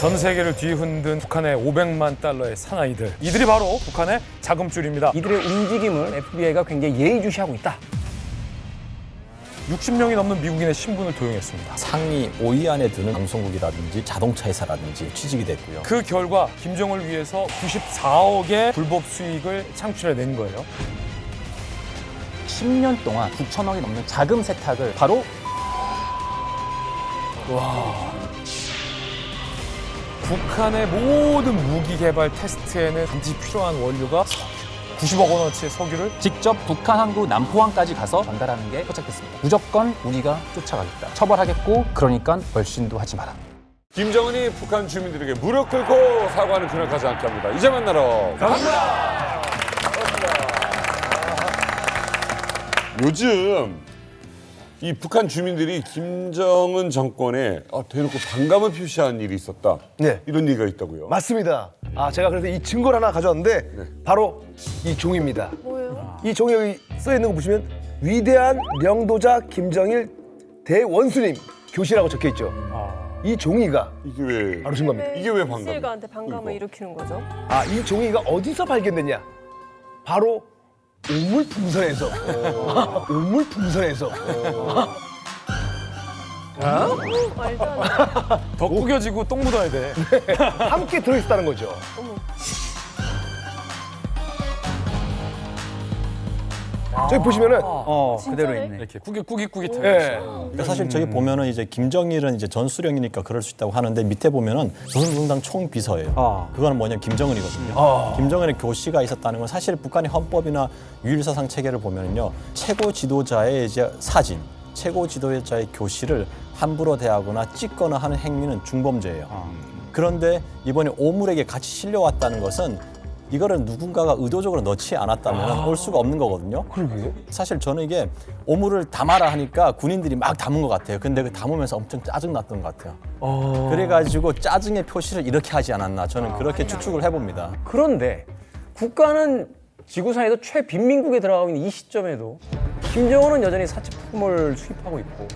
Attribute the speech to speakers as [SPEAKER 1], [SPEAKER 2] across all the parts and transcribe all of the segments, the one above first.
[SPEAKER 1] 전 세계를 뒤흔든 북한의 500만 달러의 사나이들. 이들이 바로 북한의 자금줄입니다.
[SPEAKER 2] 이들의 움직임을 FBI가 굉장히 예의주시하고 있다.
[SPEAKER 1] 60명이 넘는 미국인의 신분을 도용했습니다.
[SPEAKER 3] 상위 5위 안에 드는 방송국이라든지 자동차 회사라든지 취직이 됐고요.
[SPEAKER 1] 그 결과 김정을 위해서 94억의 불법 수익을 창출해낸 거예요.
[SPEAKER 2] 10년 동안 9천억이 넘는 자금 세탁을 바로
[SPEAKER 1] 북한의 모든 무기 개발 테스트에는 반드시 필요한 원료가 90억 원어치의 석유를
[SPEAKER 2] 직접 북한 항구 남포항까지 가서 전달하는 게 포착됐습니다. 무조건 우리가 쫓아가겠다. 처벌하겠고 그러니까 얼씬도 하지 마라.
[SPEAKER 4] 김정은이 북한 주민들에게 무릎 꿇고 사과하는 그날 가지 않게 합니다. 이제 만나러 갑니다. 요즘 이 북한 주민들이 김정은 정권에 대놓고 반감을 표시한 일이 있었다.
[SPEAKER 5] 네.
[SPEAKER 4] 이런 얘기가 있다고요.
[SPEAKER 5] 맞습니다. 제가 그래서 이 증거를 하나 가져왔는데 바로 이 종이입니다.
[SPEAKER 6] 뭐예요?
[SPEAKER 5] 이 종이에 여기 써 있는 거 보시면 위대한 명도자 김정일 대원수님 교시라고 적혀 있죠. 이 종이가
[SPEAKER 4] 이게 왜
[SPEAKER 5] 바로 준 겁니다.
[SPEAKER 4] 이게 왜 반감?
[SPEAKER 6] 실가한테 반감을
[SPEAKER 4] 이거.
[SPEAKER 6] 일으키는 거죠?
[SPEAKER 5] 이 종이가 어디서 발견됐냐? 바로 오물풍선에서. 오물풍선에서.
[SPEAKER 6] 말도 안 돼.
[SPEAKER 1] 더 구겨지고 똥 묻어야 돼.
[SPEAKER 5] 함께 들어있었다는 거죠. 저기 보시면은
[SPEAKER 2] 그대로 있네.
[SPEAKER 1] 이렇게 꾸깃꾸깃꾸깃해요.
[SPEAKER 5] 예.
[SPEAKER 3] 그러니까 사실 저기 보면은 이제 김정일은 이제 전수령이니까 그럴 수 있다고 하는데 밑에 보면은 조선노동당 총비서예요. 그거는 뭐냐면 김정은이거든요. 김정은의 교시가 있었다는 건 사실 북한의 헌법이나 유일사상 체계를 보면은요 최고 지도자의 이제 사진, 최고 지도자의 교시를 함부로 대하거나 찍거나 하는 행위는 중범죄예요. 그런데 이번에 오물에게 같이 실려왔다는 것은 이거를 누군가가 의도적으로 넣지 않았다면 올 수가 없는 거거든요.
[SPEAKER 5] 그러게.
[SPEAKER 3] 사실 저는 이게 오물을 담아라 하니까 군인들이 막 담은 것 같아요. 근데 그 담으면서 엄청 짜증났던 것 같아요. 그래가지고 짜증의 표시를 이렇게 하지 않았나 저는 그렇게 추측을 해봅니다.
[SPEAKER 2] 그런데 국가는 지구상에서 최빈민국에 들어가고 있는 이 시점에도 김정은은 여전히 사치품을 수입하고 있고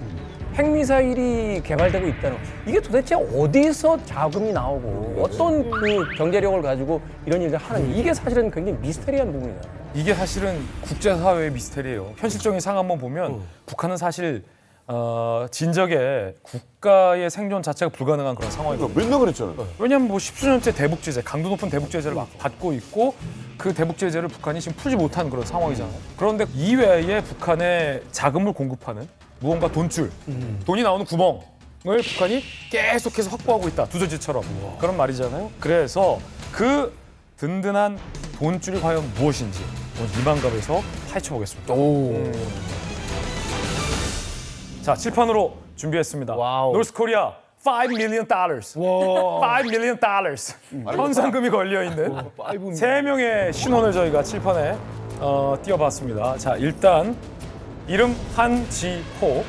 [SPEAKER 2] 핵미사일이 개발되고 있다는 거. 이게 도대체 어디서 자금이 나오고 어떤 그 경제력을 가지고 이런 일을 하는지 이게 사실은 굉장히 미스테리한 부분이잖아요.
[SPEAKER 1] 이게 사실은 국제사회의 미스테리예요. 현실적인 상황 한번 보면 북한은 사실 진적에 국가의 생존 자체가 불가능한 그런 상황이거든요.
[SPEAKER 4] 맨날 그랬잖아요.
[SPEAKER 1] 왜냐하면 뭐 십수년째 대북제재, 강도 높은 대북제재를 막 받고 있고 그 대북제재를 북한이 지금 풀지 못하는 그런 상황이잖아요. 그런데 이외에 북한에 자금을 공급하는 무언가 돈줄, 돈이 나오는 구멍을 북한이 계속해서 확보하고 있다. 두더지처럼. 그런 말이잖아요. 그래서 그 든든한 돈줄이 과연 무엇인지 오늘 이만갑에서 파헤쳐보겠습니다. 자, 칠판으로 준비했습니다.
[SPEAKER 5] 와우.
[SPEAKER 1] 노스코리아 $5 million. $5 million. 현상금이 걸려있는 세 명의 신원을 저희가 칠판에 띄워봤습니다. 자, 일단 이름 한지호,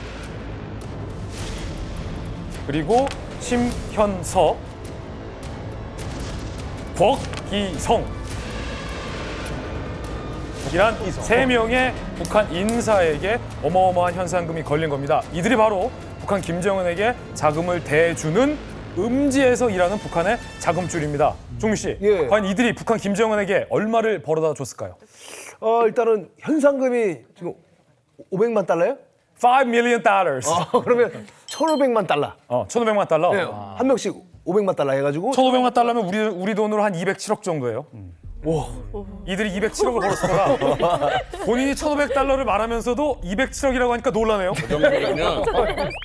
[SPEAKER 1] 그리고 심현석, 곽기성, 이란 세 명의 북한 인사에게 어마어마한 현상금이 걸린 겁니다. 이들이 바로 북한 김정은에게 자금을 대주는 음지에서 일하는 북한의 자금줄입니다. 종민 씨,
[SPEAKER 5] 예.
[SPEAKER 1] 과연 이들이 북한 김정은에게 얼마를 벌어다 줬을까요?
[SPEAKER 5] 일단은 현상금이 지금 500만 달러요?
[SPEAKER 1] $5 million.
[SPEAKER 5] 그러면 1,500만 달러.
[SPEAKER 1] 1,500만 달러.
[SPEAKER 5] 네, 한 명씩 500만 달러 해가지고
[SPEAKER 1] 1,500만 달러면 우리 돈으로 한 207억 정도예요. 이들이 207억을 벌었습니다. 본인이 1,500달러를 말하면서도 207억이라고 하니까 놀라네요.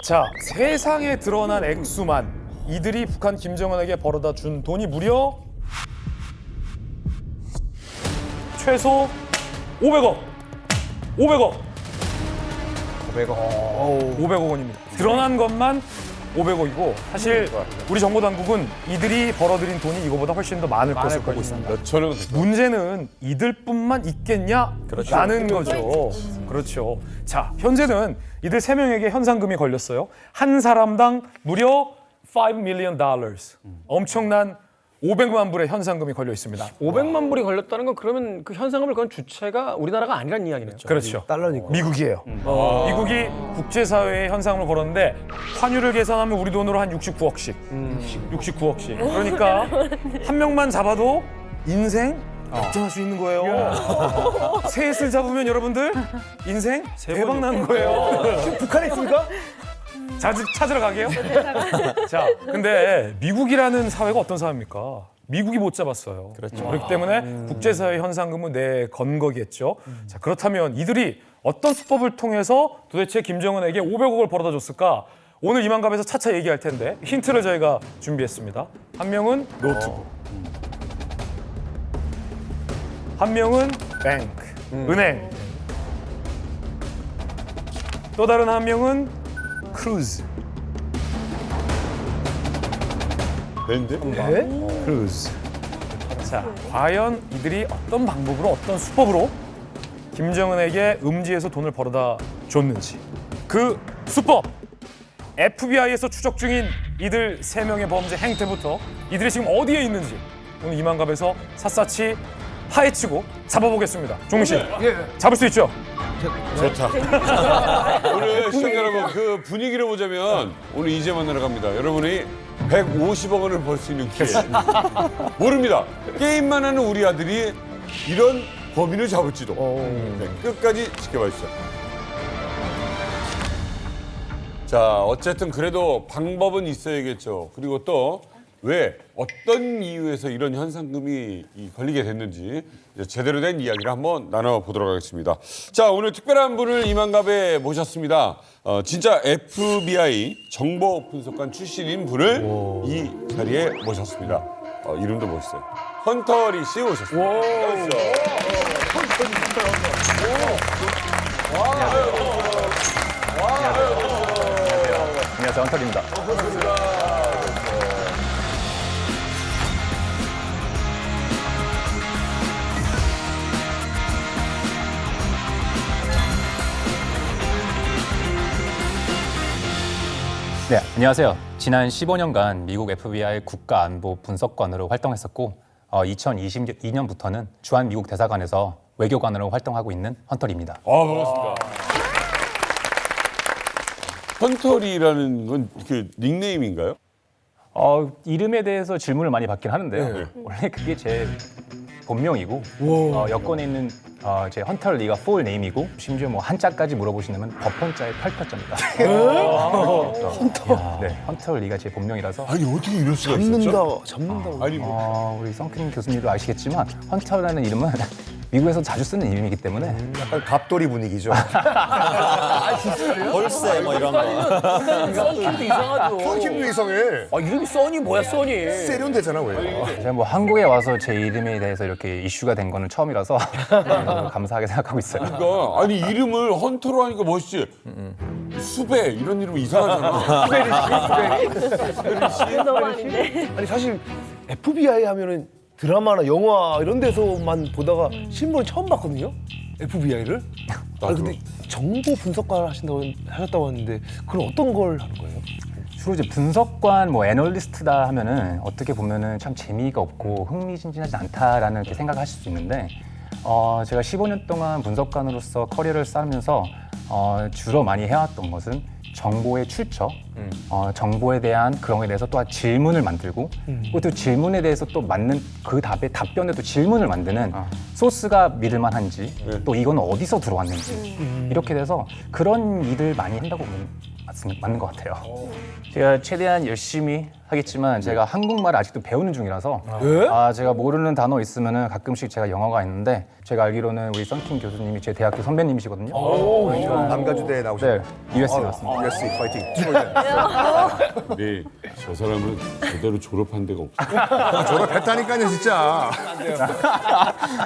[SPEAKER 1] 자, 세상에 드러난 액수만 이들이 북한 김정은에게 벌어다 준 돈이 무려 최소 500억. 500억 원입니다. 드러난 것만 500억이고 사실 우리 정보당국은 이들이 벌어들인 돈이 이거보다 훨씬 더 많을 것을 보고 있습니다.
[SPEAKER 4] 몇 천억은 됐다.
[SPEAKER 1] 문제는 이들뿐만 있겠냐라는 거죠. 그렇죠. 자, 현재는 이들 세 명에게 현상금이 걸렸어요. 한 사람당 무려 $5 million. 엄청난 500만 불의 현상금이 걸려 있습니다.
[SPEAKER 2] 500만 불이 걸렸다는 건 그러면 그 현상금을 건 주체가 우리나라가 아니란 이야기네요.
[SPEAKER 1] 그렇죠.
[SPEAKER 5] 달러니까.
[SPEAKER 1] 미국이에요. 미국이 국제사회에 현상금을 걸었는데 환율을 계산하면 우리 돈으로 한 69억씩. 69억씩. 그러니까 한 명만 잡아도 인생 역전할 수 있는 거예요. 셋을 잡으면 여러분들 인생 대박 나는 거예요.
[SPEAKER 5] 지금 북한에 있습니까?
[SPEAKER 1] 자주 찾으러 가게요? 자, 근데 미국이라는 사회가 어떤 사회입니까? 미국이 못 잡았어요.
[SPEAKER 3] 그렇죠.
[SPEAKER 1] 그렇기 때문에 국제사회 현상금은 내 건거겠죠. 자, 그렇다면 이들이 어떤 수법을 통해서 도대체 김정은에게 500억을 벌어다 줬을까? 오늘 이만갑에서 차차 얘기할 텐데 힌트를 저희가 준비했습니다. 한 명은 노트북, 한 명은 뱅크, 은행, 또 다른 한 명은 크루즈.
[SPEAKER 4] 밴드?
[SPEAKER 1] 크루즈. 자, 과연 이들이 어떤 방법으로 어떤 수법으로 김정은에게 음지에서 돈을 벌어다 줬는지 그 수법 FBI에서 추적 중인 이들 3명의 범죄 행태부터 이들이 지금 어디에 있는지 오늘 이만갑에서 샅샅이 파헤치고 잡아보겠습니다. 종민 씨, 잡을 수 있죠?
[SPEAKER 4] 좋다. 오늘 시청자 여러분 그 분위기를 보자면 오늘 이제 만나러 갑니다. 여러분이 150억 원을 벌 수 있는 기회. 모릅니다. 게임만 하는 우리 아들이 이런 범인을 잡을지도. 네, 끝까지 지켜봐 주시죠. 자, 어쨌든 그래도 방법은 있어야겠죠. 그리고 또 왜 어떤 이유에서 이런 현상금이 걸리게 됐는지 이제 제대로 된 이야기를 한번 나눠보도록 하겠습니다. 자, 오늘 특별한 분을 이만갑에 모셨습니다. 진짜 FBI 정보 분석관 출신인 분을 이 자리에 모셨습니다. 이름도 멋있어요. 헌터리 씨 오셨습니다. 어서.
[SPEAKER 7] 안녕하세요, 헌터리입니다. 네, 안녕하세요. 지난 15년간 미국 FBI 국가안보 분석관으로 활동했었고 2022년부터는 주한 미국 대사관에서 외교관으로 활동하고 있는 헌터리입니다.
[SPEAKER 4] 반갑습니다. 헌터리라는 건 그 닉네임인가요?
[SPEAKER 7] 이름에 대해서 질문을 많이 받긴 하는데요. 원래 그게 제 본명이고 여권에 있는 제 헌터 리가 풀 네임이고 심지어 뭐 한자까지 물어보시면 법헌자의 8표자입니다. 헌터? 네, 헌터 리가 제 본명이라서
[SPEAKER 4] 아니 어떻게 이럴 수가 있었죠?
[SPEAKER 5] 잡는다.
[SPEAKER 4] 아니 뭐
[SPEAKER 7] 우리 성크림 교수님도 아시겠지만 헌터라는 이름은 미국에서 자주 쓰는 이름이기 때문에
[SPEAKER 8] 약간 갑돌이 분위기죠.
[SPEAKER 3] 벌새 뭐 이런 거.
[SPEAKER 2] 써니도 이상하죠.
[SPEAKER 8] 펑킴도 이상해.
[SPEAKER 2] 이름이 써니 뭐야 써니.
[SPEAKER 8] 세련되잖아 왜.
[SPEAKER 7] 제가 뭐 한국에 와서 제 이름에 대해서 이렇게 이슈가 된 거는 처음이라서 너무 감사하게 생각하고 있어요.
[SPEAKER 4] 그러니까 아니 이름을 헌터로 하니까 멋있지. 수배 이런 이름 이상하잖아.
[SPEAKER 6] 너무 아닌데.
[SPEAKER 5] 아니 사실 FBI 하면은 드라마나 영화 이런 데서만 보다가 실물을 처음 봤거든요. FBI를. 아니 근데 정보 분석관을 하셨다고 하는데 그럼 어떤 걸 하는 거예요?
[SPEAKER 7] 주로 이제 분석관, 뭐 애널리스트다 하면은 어떻게 보면은 참 재미가 없고 흥미진진하지 않다라는 이렇게 생각하실 수 있는데 제가 15년 동안 분석관으로서 커리어를 쌓으면서 주로 많이 해왔던 것은 정보의 출처, 정보에 대한 그런 거에 대해서 또 질문을 만들고 그리고 또 질문에 대해서 또 맞는 그 답변에 또 질문을 만드는 소스가 믿을만한지 또 이건 어디서 들어왔는지 이렇게 돼서 그런 일을 많이 한다고 보면 맞는 것 같아요. 제가 최대한 열심히 하겠지만 제가 한국말을 아직도 배우는 중이라서 제가 모르는 단어 있으면은 가끔씩 제가 영어가 있는데 제가 알기로는 우리 썬킴 교수님이 제 대학교 선배님이시거든요.
[SPEAKER 8] 남가주대 나오셨네.
[SPEAKER 7] 네, USC 나왔습니다.
[SPEAKER 8] USC 파이팅.
[SPEAKER 4] 네, 저 사람은 제대로 졸업한 데가 없어.
[SPEAKER 8] 졸업했다니까요 진짜.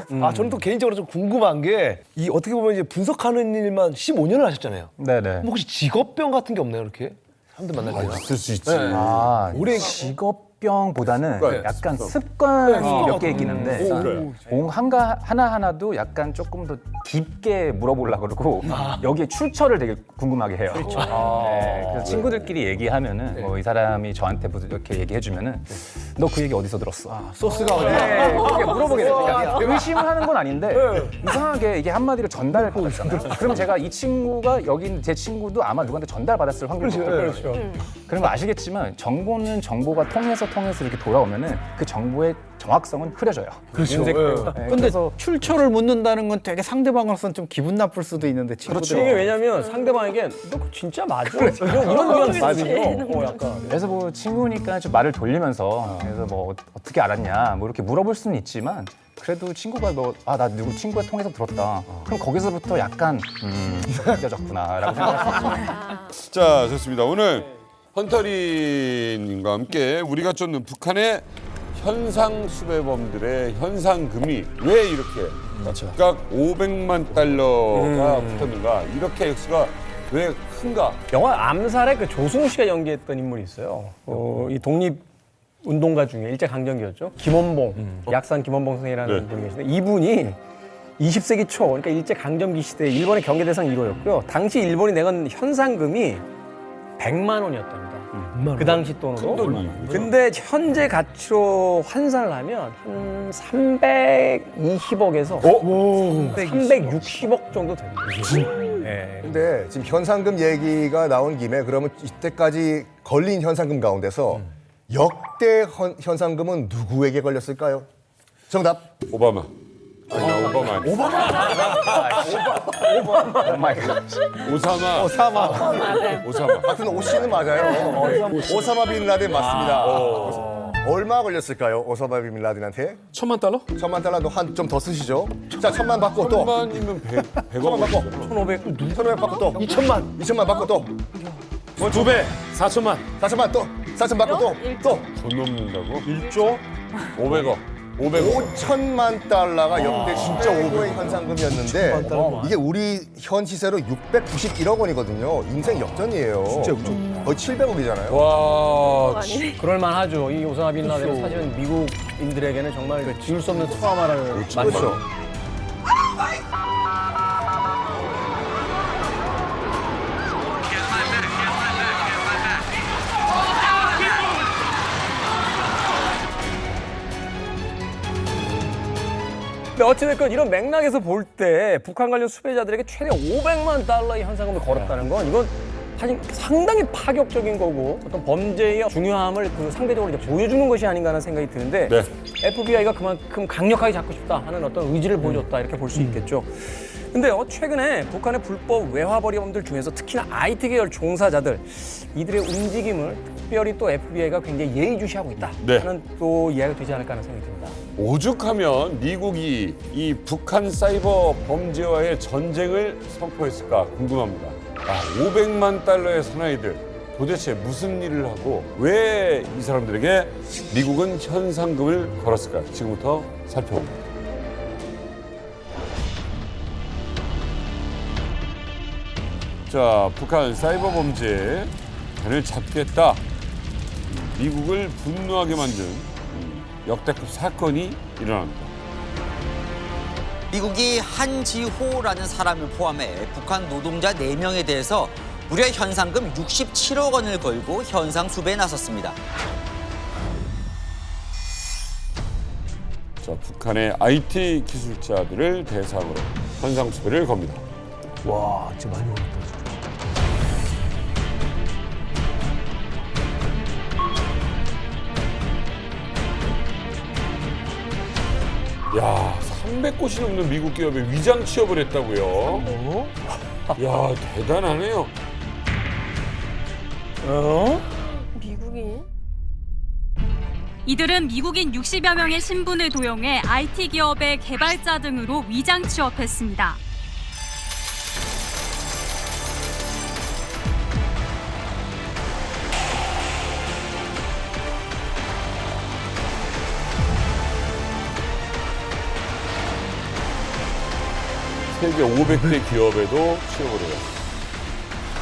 [SPEAKER 5] 저는 또 개인적으로 좀 궁금한 게 이 어떻게 보면 이제 분석하는 일만 15년을 하셨잖아요.
[SPEAKER 7] 네네.
[SPEAKER 5] 뭐 혹시 직업병 같은 게 없나요, 이렇게? 사람들 만날 때가?
[SPEAKER 4] 있을 수 있지.
[SPEAKER 5] 올해
[SPEAKER 7] 직업 疾病보다는 약간 습관 몇 개 있기는데 봉 하나하나도 약간 조금 더 깊게 물어보려고 그러고 여기에 출처를 되게 궁금하게 해요. 네, 그래서 친구들끼리 얘기하면은 뭐 이 사람이 저한테 이렇게 얘기해주면은 너 그 얘기 어디서 들었어?
[SPEAKER 5] 소스가 어디?
[SPEAKER 7] 네, 그렇게 물어보게 돼요. 그러니까 의심을 하는 건 아닌데 이상하게 이게 한마디로 전달을 받았잖아요. 그럼 제가 이 친구가 여기 있는 제 친구도 아마 누구한테 전달받았을 확률이 높아요.
[SPEAKER 2] 그렇죠.
[SPEAKER 7] 그런 거 아시겠지만 정보는 정보가 통해서 이렇게 돌아오면은 그 정보의 정확성은 흐려져요.
[SPEAKER 2] 그렇죠.
[SPEAKER 7] 네,
[SPEAKER 9] 근데
[SPEAKER 7] 그래서
[SPEAKER 9] 출처를 묻는다는 건 되게 상대방으로서는 좀 기분 나쁠 수도 있는데 친구들이
[SPEAKER 2] 이게 왜냐면 상대방에게 너 그거 진짜 맞아? 이런 뉘앙스거든요. 약간.
[SPEAKER 7] 그래서 뭐 친구니까 좀 말을 돌리면서 그래서 뭐 어떻게 알았냐 뭐 이렇게 물어볼 수는 있지만 그래도 친구가 나 누구 친구가 통해서 들었다. 그럼 거기서부터 약간 느껴졌구나라고 생각했어요.
[SPEAKER 4] 자, 좋습니다. 오늘 헌터리님과 함께 우리가 쫓는 북한의 현상 수배범들의 현상금이 왜 이렇게 각각 500만 달러가 붙었는가? 이렇게 액수가 왜 큰가?
[SPEAKER 2] 영화 암살에 그 조승우 씨가 연기했던 인물이 있어요. 이 독립 운동가 중에 일제 강점기였죠. 김원봉, 약산 김원봉 선생이라는
[SPEAKER 4] 네.
[SPEAKER 2] 분이 계신데 이분이 20세기 초, 그러니까 일제 강점기 시대 일본의 경계 대상 1호였고요. 당시 일본이 내건 현상금이 100만 원이었답니다. 그 당시 돈으로. 근데 현재 가치로 환산을 하면 한 320억에서 360억 정도 됩니다. 네.
[SPEAKER 8] 근데 지금 현상금 얘기가 나온 김에 그러면 이때까지 걸린 현상금 가운데서 역대 현상금은 누구에게 걸렸을까요? 정답.
[SPEAKER 4] 오바마. 아니, 오바마 아니야. 오사마.
[SPEAKER 8] 같은 오씨는 맞아요. 오사마 빈 라덴 맞습니다. 얼마 걸렸을까요? 오사마 빈 라덴한테?
[SPEAKER 1] $10,000?
[SPEAKER 8] 1,000만 달러 한 좀 더 쓰시죠. 자, 1,000만 받고 또.
[SPEAKER 4] 100만이면 100억
[SPEAKER 8] 1,000만 받고. 1,500 받고 또. 2,000만. 2,000만 받고 또.
[SPEAKER 1] 뭐 2배, 4천만.
[SPEAKER 8] 4,000만 또. 4,000 받고 또. 또.
[SPEAKER 4] 더 넘는다고? 1조? 500억.
[SPEAKER 8] 5천만 달러가 역대 최고의 현상금이었는데 이게 우리 현 시세로 691억 원이거든요. 인생 역전이에요. 진짜 거의 700억이잖아요.
[SPEAKER 4] 와,
[SPEAKER 2] 그럴만 하죠. 이 오사마 빈 라덴은 사실은 미국인들에게는 정말 그 지울 수 없는 트라우마를
[SPEAKER 8] 그렇죠.
[SPEAKER 2] 근데 어찌됐건 이런 맥락에서 볼 때 북한 관련 수배자들에게 최대 500만 달러의 현상금을 걸었다는 건 이건 사실 상당히 파격적인 거고 어떤 범죄의 중요함을 그 상대적으로 이제 보여주는 것이 아닌가 하는 생각이 드는데
[SPEAKER 4] 네.
[SPEAKER 2] FBI가 그만큼 강력하게 잡고 싶다 하는 어떤 의지를 보여줬다 이렇게 볼 수 있겠죠. 근데 최근에 북한의 불법 외화벌이범들 중에서 특히나 IT 계열 종사자들 이들의 움직임을 특별히 또 FBI가 굉장히 예의주시하고 있다
[SPEAKER 4] 네.
[SPEAKER 2] 하는 또 이야기가 되지 않을까 하는 생각이 듭니다.
[SPEAKER 4] 오죽하면 미국이 이 북한 사이버 범죄와의 전쟁을 선포했을까 궁금합니다. 500만 달러의 사나이들 도대체 무슨 일을 하고 왜 이 사람들에게 미국은 현상금을 걸었을까? 지금부터 살펴봅니다. 자, 북한 사이버 범죄에 배를 잡겠다. 미국을 분노하게 만든 역대급 사건이 일어납니다.
[SPEAKER 10] 미국이 한지호라는 사람을 포함해 북한 노동자 4명에 대해서 무려 현상금 67억 원을 걸고 현상 수배에 나섰습니다.
[SPEAKER 4] 자, 북한의 IT 기술자들을 대상으로 현상 수배를 겁니다.
[SPEAKER 5] 와, 진짜 많이 어렵다.
[SPEAKER 4] 야, 300곳이 넘는 미국 기업에 위장 취업을 했다고요? 야, 대단하네요.
[SPEAKER 6] 미국인?
[SPEAKER 11] 이들은 미국인 60여 명의 신분을 도용해 IT 기업의 개발자 등으로 위장 취업했습니다.
[SPEAKER 4] 세계 500대 기업에도 취업을 해요.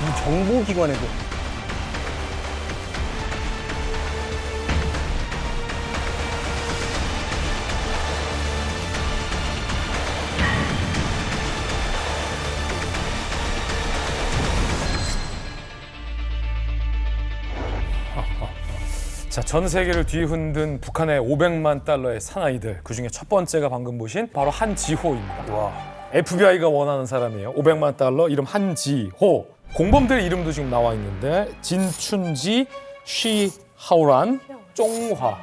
[SPEAKER 2] 이 정보기관에도
[SPEAKER 1] 자, 전 세계를 뒤흔든 북한의 500만 달러의 사나이들, 그중에 첫 번째가 방금 보신 바로 한지호입니다. FBI가 원하는 사람이에요. 500만 달러, 이름 한지호. 공범들 이름도 지금 나와 있는데 진춘지, 쉬하오란, 쫑화.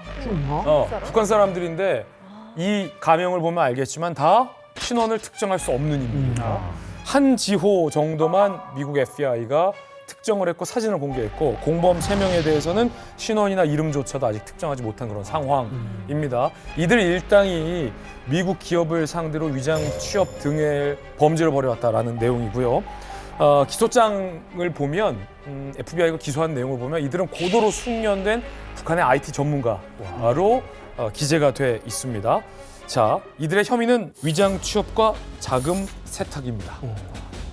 [SPEAKER 1] 북한 사람들인데 이 가명을 보면 알겠지만 다 신원을 특정할 수 없는 인물입니다. 한지호 정도만 미국 FBI가 특정을 했고 사진을 공개했고 공범 3명에 대해서는 신원이나 이름조차도 아직 특정하지 못한 그런 상황입니다. 이들 일당이 미국 기업을 상대로 위장 취업 등의 범죄를 벌여왔다라는 내용이고요. 기소장을 보면 FBI가 기소한 내용을 보면 이들은 고도로 숙련된 북한의 IT 전문가로 기재가 돼 있습니다. 자, 이들의 혐의는 위장 취업과 자금 세탁입니다.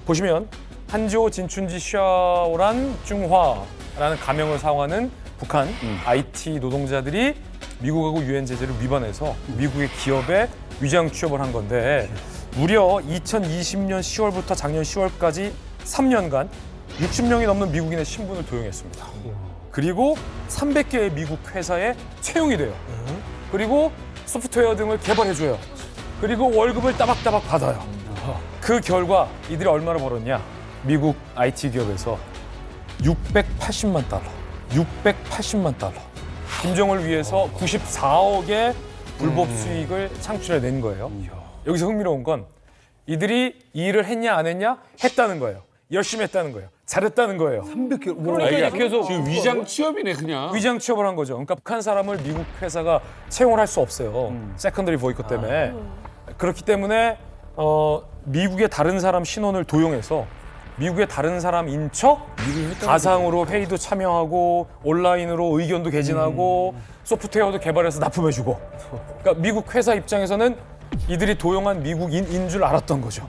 [SPEAKER 1] 보시면 한지호, 진춘지, 쉬하오란, 중화라는 가명을 사용하는 북한 IT 노동자들이 미국하고 유엔 제재를 위반해서 미국의 기업에 위장 취업을 한 건데 무려 2020년 10월부터 작년 10월까지 3년간 60명이 넘는 미국인의 신분을 도용했습니다. 그리고 300개의 미국 회사에 채용이 돼요. 그리고 소프트웨어 등을 개발해줘요. 그리고 월급을 따박따박 받아요. 그 결과 이들이 얼마나 벌었냐? 미국 IT 기업에서 680만 달러, 680만 달러. 김정을 위해서 94억의 불법 수익을 창출해낸 거예요. 여기서 흥미로운 건 이들이 이 일을 했냐 안 했냐? 했다는 거예요. 열심히 했다는 거예요. 잘했다는 거예요.
[SPEAKER 5] 300개월.
[SPEAKER 2] 그러니까 계속
[SPEAKER 4] 지금 위장 취업이네 그냥.
[SPEAKER 1] 위장 취업을 한 거죠. 그러니까 북한 사람을 미국 회사가 채용을 할 수 없어요. 세컨더리 보이콧 때문에. 그렇기 때문에 미국의 다른 사람 신원을 도용해서 미국의 다른 사람인 척 가상으로 회의도 참여하고 온라인으로 의견도 개진하고 소프트웨어도 개발해서 납품해주고. 그러니까 미국 회사 입장에서는 이들이 도용한 미국인인 줄 알았던 거죠.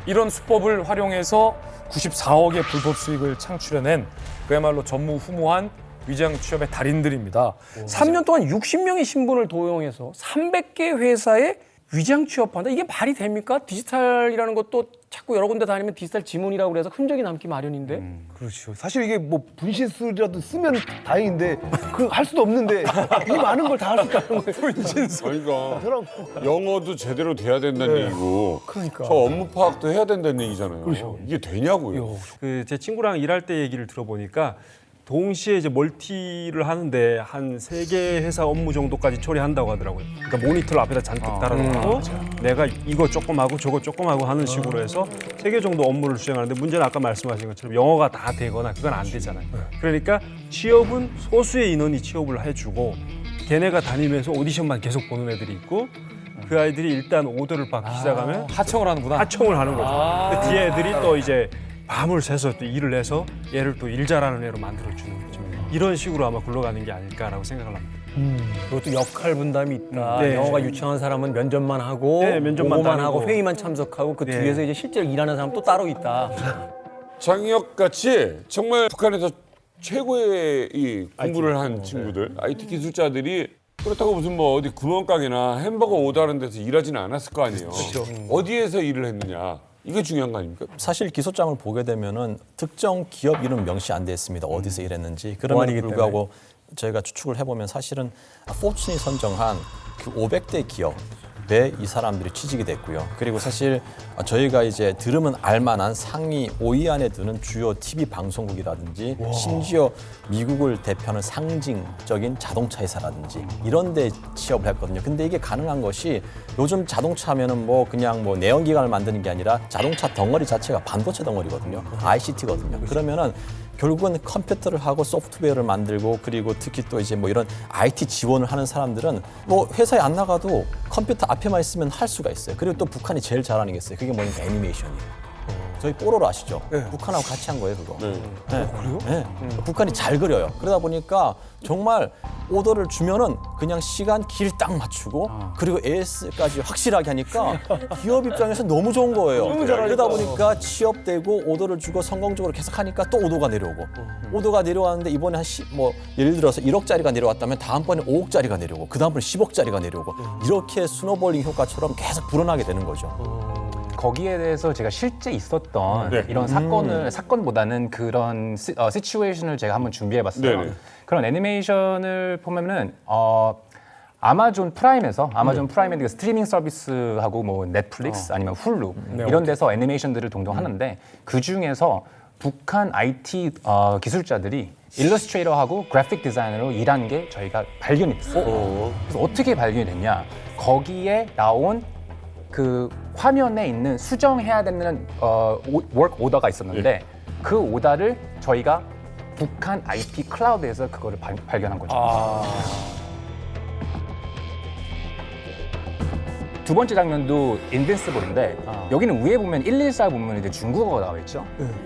[SPEAKER 1] 이런 수법을 활용해서 94억의 불법 수익을 창출해낸 그야말로 전무후무한 위장 취업의 달인들입니다.
[SPEAKER 2] 3년 동안 60명의 신분을 도용해서 300개 회사에 위장 취업한다. 이게 말이 됩니까? 디지털이라는 것도 자꾸 여러 군데 다니면 디지털 지문이라고 그래서 흔적이 남기 마련인데.
[SPEAKER 5] 그렇죠. 사실 이게 뭐 분신술이라도 쓰면 다행인데 그 할 수도 없는데 이 많은 걸 다 할 수 있다는 거예요. 분신술.
[SPEAKER 4] 그러니까 영어도 제대로 돼야 된다는 얘기고
[SPEAKER 2] 그러니까.
[SPEAKER 4] 저 업무 파악도 해야 된다는 얘기잖아요. 그렇죠. 이게 되냐고요.
[SPEAKER 12] 그 제 친구랑 일할 때 얘기를 들어보니까 동시에 이제 멀티를 하는데 한 3개 회사 업무 정도까지 처리한다고 하더라고요. 그러니까 모니터를 앞에다 잔뜩 달아놓고 내가 이거 조금 하고 저거 조금 하고 하는 식으로 해서 3개 정도 업무를 수행하는데 문제는 아까 말씀하신 것처럼 영어가 다 되거나 그건 안 되잖아요. 그러니까 취업은 소수의 인원이 취업을 해주고 걔네가 다니면서 오디션만 계속 보는 애들이 있고 그 아이들이 일단 오더를 받기 시작하면
[SPEAKER 1] 하청을 하는구나.
[SPEAKER 12] 하청을 하는 거죠. 근데 뒤에 애들이 또 이제 밤을 새서 또 일을 해서 얘를 또 일 잘하는 애로 만들어주는 거죠. 이런 식으로 아마 굴러가는 게 아닐까라고 생각을 합니다.
[SPEAKER 2] 그것도 역할 분담이 있다.
[SPEAKER 12] 네.
[SPEAKER 2] 영어가 유창한 사람은 면접만 하고,
[SPEAKER 12] 네, 면접만
[SPEAKER 2] 보고만
[SPEAKER 12] 다니고.
[SPEAKER 2] 하고 회의만 참석하고 그
[SPEAKER 12] 네.
[SPEAKER 2] 뒤에서 이제 실제로 일하는 사람 또 따로 있다.
[SPEAKER 4] 장혁같이 정말 북한에서 최고의 이 공부를 한 친구들, IT 기술자들이 그렇다고 무슨 뭐 어디 구멍가게나 햄버거 오더하는 데서 일하지는 않았을 거 아니에요. 어디에서 일을 했느냐. 이게 중요한 거 아닙니까?
[SPEAKER 3] 사실 기소장을 보게 되면은 특정 기업 이름 명시 안 돼 있습니다. 어디서 일했는지. 그럼에도
[SPEAKER 2] 보안이기
[SPEAKER 3] 불구하고 저희가 추측을 해보면 사실은 포춘이 선정한 그 500대 기업에 이 사람들이 취직이 됐고요. 그리고 사실 저희가 이제 들으면 알만한 상위 5위 안에 드는 주요 TV 방송국이라든지 심지어 미국을 대표하는 상징적인 자동차 회사라든지 이런 데 취업을 했거든요. 근데 이게 가능한 것이 요즘 자동차 하면은 뭐 그냥 뭐 내연기관을 만드는 게 아니라 자동차 덩어리 자체가 반도체 덩어리거든요. ICT거든요. 그러면은 결국은 컴퓨터를 하고 소프트웨어를 만들고 그리고 특히 또 이제 뭐 이런 IT 지원을 하는 사람들은 뭐 회사에 안 나가도 컴퓨터 앞에만 있으면 할 수가 있어요. 그리고 또 북한이 제일 잘하는 게 있어요. 그게 뭐냐면 애니메이션이에요. 저희 뽀로로 아시죠? 북한하고 같이 한 거예요, 그거. 그래요? 네. 북한이 잘 그려요. 그러다 보니까 정말 오더를 주면은 그냥 시간 길 딱 맞추고 그리고 AS까지 확실하게 하니까 기업 입장에서 너무 좋은 거예요. 그러다 보니까 취업되고 오더를 주고 성공적으로 계속 하니까 또 오더가 내려오고 오더가 내려왔는데 이번에 뭐 예를 들어서 1억짜리가 내려왔다면 다음번에 5억짜리가 내려오고 그 다음번에 10억짜리가 내려오고 이렇게 스노볼링 효과처럼 계속 불어나게 되는 거죠.
[SPEAKER 7] 거기에 대해서 제가 실제 있었던 이런 사건보다는 그런 시츄에이션을 제가 한번 준비해봤어요.
[SPEAKER 4] 네네.
[SPEAKER 7] 그런 애니메이션을 보면은 아마존 프라임에서 아마존 프라임의 스트리밍 서비스하고 뭐 넷플릭스 아니면 훌루 이런 데서 애니메이션들을 종종 하는데 그 중에서 북한 IT 기술자들이 일러스트레이터하고 그래픽 디자이너로 일한 게 저희가 발견이 됐어요. 그래서 어떻게 발견이 됐냐? 거기에 나온 그 화면에 있는 수정해야 되는 워크 오더가 있었는데 그 오더를 저희가 북한 IP 클라우드에서 그거를 발견한 거죠. 두 번째 장면도 인빈시블인데 여기는 위에 보면 114 보면 이제 중국어가 나와 있죠.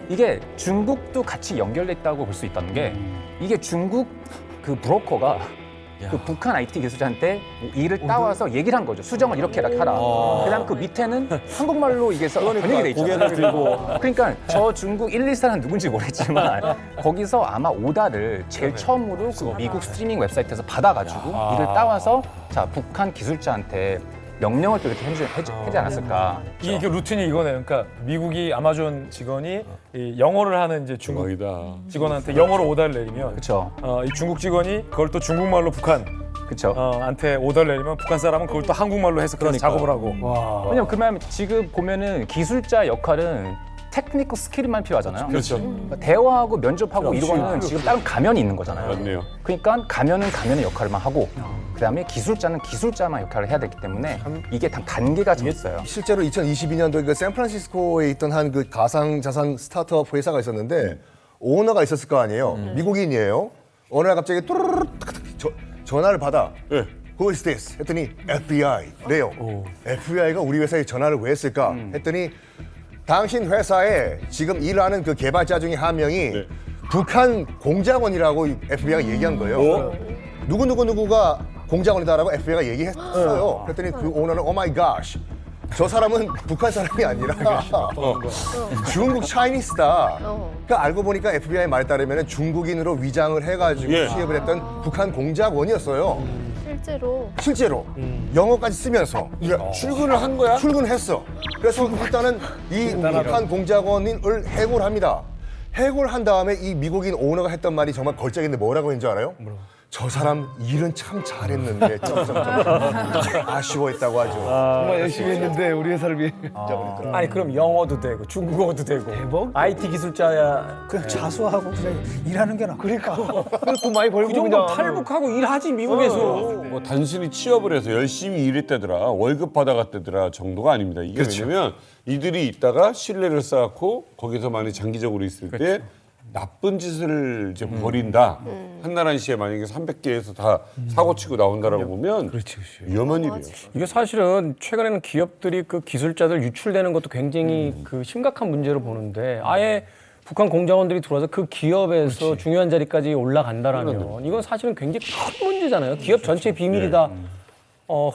[SPEAKER 7] 이게 중국도 같이 연결돼 있다고 볼 수 있다는 게 이게 중국 그 브로커가 그 북한 IT 기술자한테 일을 따와서 얘기를 한 거죠. 수정을 이렇게 하라. 그다음 그 밑에는 한국말로 이게 번역이 돼 있잖아요.
[SPEAKER 3] 고개를 들고
[SPEAKER 7] 그러니까 저 중국 114는 누군지 모르겠지만 거기서 아마 오다를 제일 처음으로 그 미국 스트리밍 웹사이트에서 받아가지고 일을 따와서 자 북한 기술자한테 명령을 또 이렇게 하지 않았을까.
[SPEAKER 1] 이게 루틴이 이거네요. 그러니까 미국이 아마존 직원이 이 영어를 하는 이제 중국 직원한테 영어로 오더를 내리면,
[SPEAKER 7] 그렇죠.
[SPEAKER 1] 이 중국 직원이 그걸 또 중국말로 북한
[SPEAKER 7] 그렇죠.
[SPEAKER 1] 한테 오더를 내리면 북한 사람은 그걸 또 한국말로 해석해서 작업을 하고.
[SPEAKER 7] 왜냐면 그러면 지금 보면은 기술자 역할은 테크니컬 스킬만 필요하잖아요.
[SPEAKER 1] 그렇죠.
[SPEAKER 7] 그러니까 대화하고 면접하고 이런 거는 지금 다른 가면이 있는 거잖아요.
[SPEAKER 4] 맞네요.
[SPEAKER 7] 그러니까 가면은 가면의 역할만 하고 그다음에 기술자는 기술자만 역할을 해야 되기 때문에 이게 다 단계가 좀 있어요.
[SPEAKER 8] 실제로 2022년도에 그 샌프란시스코에 있던 한 그 가상자산 스타트업 회사가 있었는데 오너가 있었을 거 아니에요. 미국인이에요. 어느 날 갑자기 또르르르 전화를 받아. Who is this? 했더니 FBI래요. FBI가 우리 회사에 전화를 왜 했을까? 했더니 당신 회사에 지금 일하는 그 개발자 중에 한 명이 북한 공작원이라고 FBI가 얘기한 거예요. 누구가 공작원이다라고 FBI가 얘기했어요. 그랬더니 그 오너는 Oh my gosh. 저 사람은 북한 사람이 아니라 중국 차이니스다. 그러니까 알고 보니까 FBI 말에 따르면 중국인으로 위장을 해가지고 취업을 했던 북한 공작원이었어요. 실제로 영어까지 쓰면서
[SPEAKER 4] 출근을 한 거야?
[SPEAKER 8] 출근했어. 그래서 일단은 이 북한 공작원을 해고를 합니다. 해고를 한 다음에 이 미국인 오너가 했던 말이 정말 걸작인데 뭐라고 했는지 알아요? 저 사람 일은 참 잘했는데 아쉬워했다고 하죠.
[SPEAKER 5] 정말 열심히 했는데 우리 회사를 위해.
[SPEAKER 2] 아니 그럼 영어도 되고 중국어도 되고
[SPEAKER 5] 대박.
[SPEAKER 2] IT 기술자야
[SPEAKER 13] 그냥 자수하고 그냥 일하는 게 낫고.
[SPEAKER 5] 그러니까 돈 많이 벌고
[SPEAKER 2] 그 정도 탈북하고 일하지 미국에서.
[SPEAKER 4] 뭐 단순히 취업을 해서 열심히 일했다더라, 월급 받아갔다더라 정도가 아닙니다. 이게 왜냐면 이들이 있다가 신뢰를 쌓고 거기서 많이 장기적으로 있을 때 나쁜 짓을 이제 벌인다. 한나란 씨에 만약에 300개에서 다 사고치고 나온다라고 보면 위험한 일이에요.
[SPEAKER 2] 이게 사실은 최근에는 기업들이 그 기술자들 유출되는 것도 굉장히 그 심각한 문제로 보는데 아예 북한 공작원들이 들어와서 그 기업에서 중요한 자리까지 올라간다라면 이건 사실은 굉장히 큰 문제잖아요. 기업 전체의 비밀이 다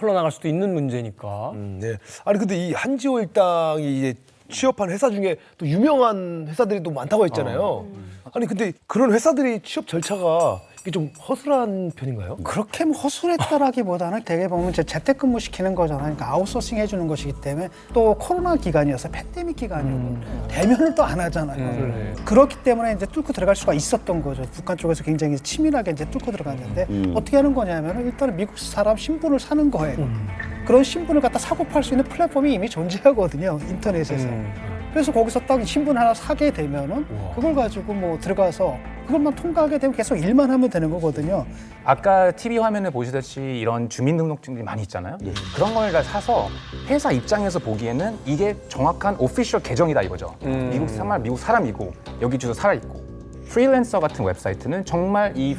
[SPEAKER 2] 흘러나갈 수도 있는 문제니까.
[SPEAKER 5] 네. 아니 근데 이 한지호 일당이 이제 취업한 회사 중에 또 유명한 회사들이 또 많다고 했잖아요. 아니 근데 그런 회사들이 취업 절차가 이게 좀 허술한 편인가요?
[SPEAKER 13] 그렇게 뭐 허술했다라기보다는 대개 보면 이제 재택근무 시키는 거잖아요. 그러니까 아웃소싱 해주는 것이기 때문에 또 코로나 기간이어서 팬데믹 기간이고 대면을 또 안 하잖아요. 그렇기 때문에 이제 뚫고 들어갈 수가 있었던 거죠. 북한 쪽에서 굉장히 치밀하게 이제 뚫고 들어갔는데 어떻게 하는 거냐면은 일단은 미국 사람 신분을 사는 거예요. 그런 신분을 갖다 사고 팔 수 있는 플랫폼이 이미 존재하거든요. 인터넷에서. 그래서 거기서 딱 신분 하나 사게 되면은 그걸 가지고 뭐 들어가서 그것만 통과하게 되면 계속 일만 하면 되는 거거든요.
[SPEAKER 7] 아까 TV 화면에 보시듯이 이런 주민등록증들이 많이 있잖아요. 그런 걸 다 사서 회사 입장에서 보기에는 이게 정확한 오피셜 계정이다 이거죠. 미국 사람이고 여기 주소 살아있고. 프리랜서 같은 웹사이트는 정말 이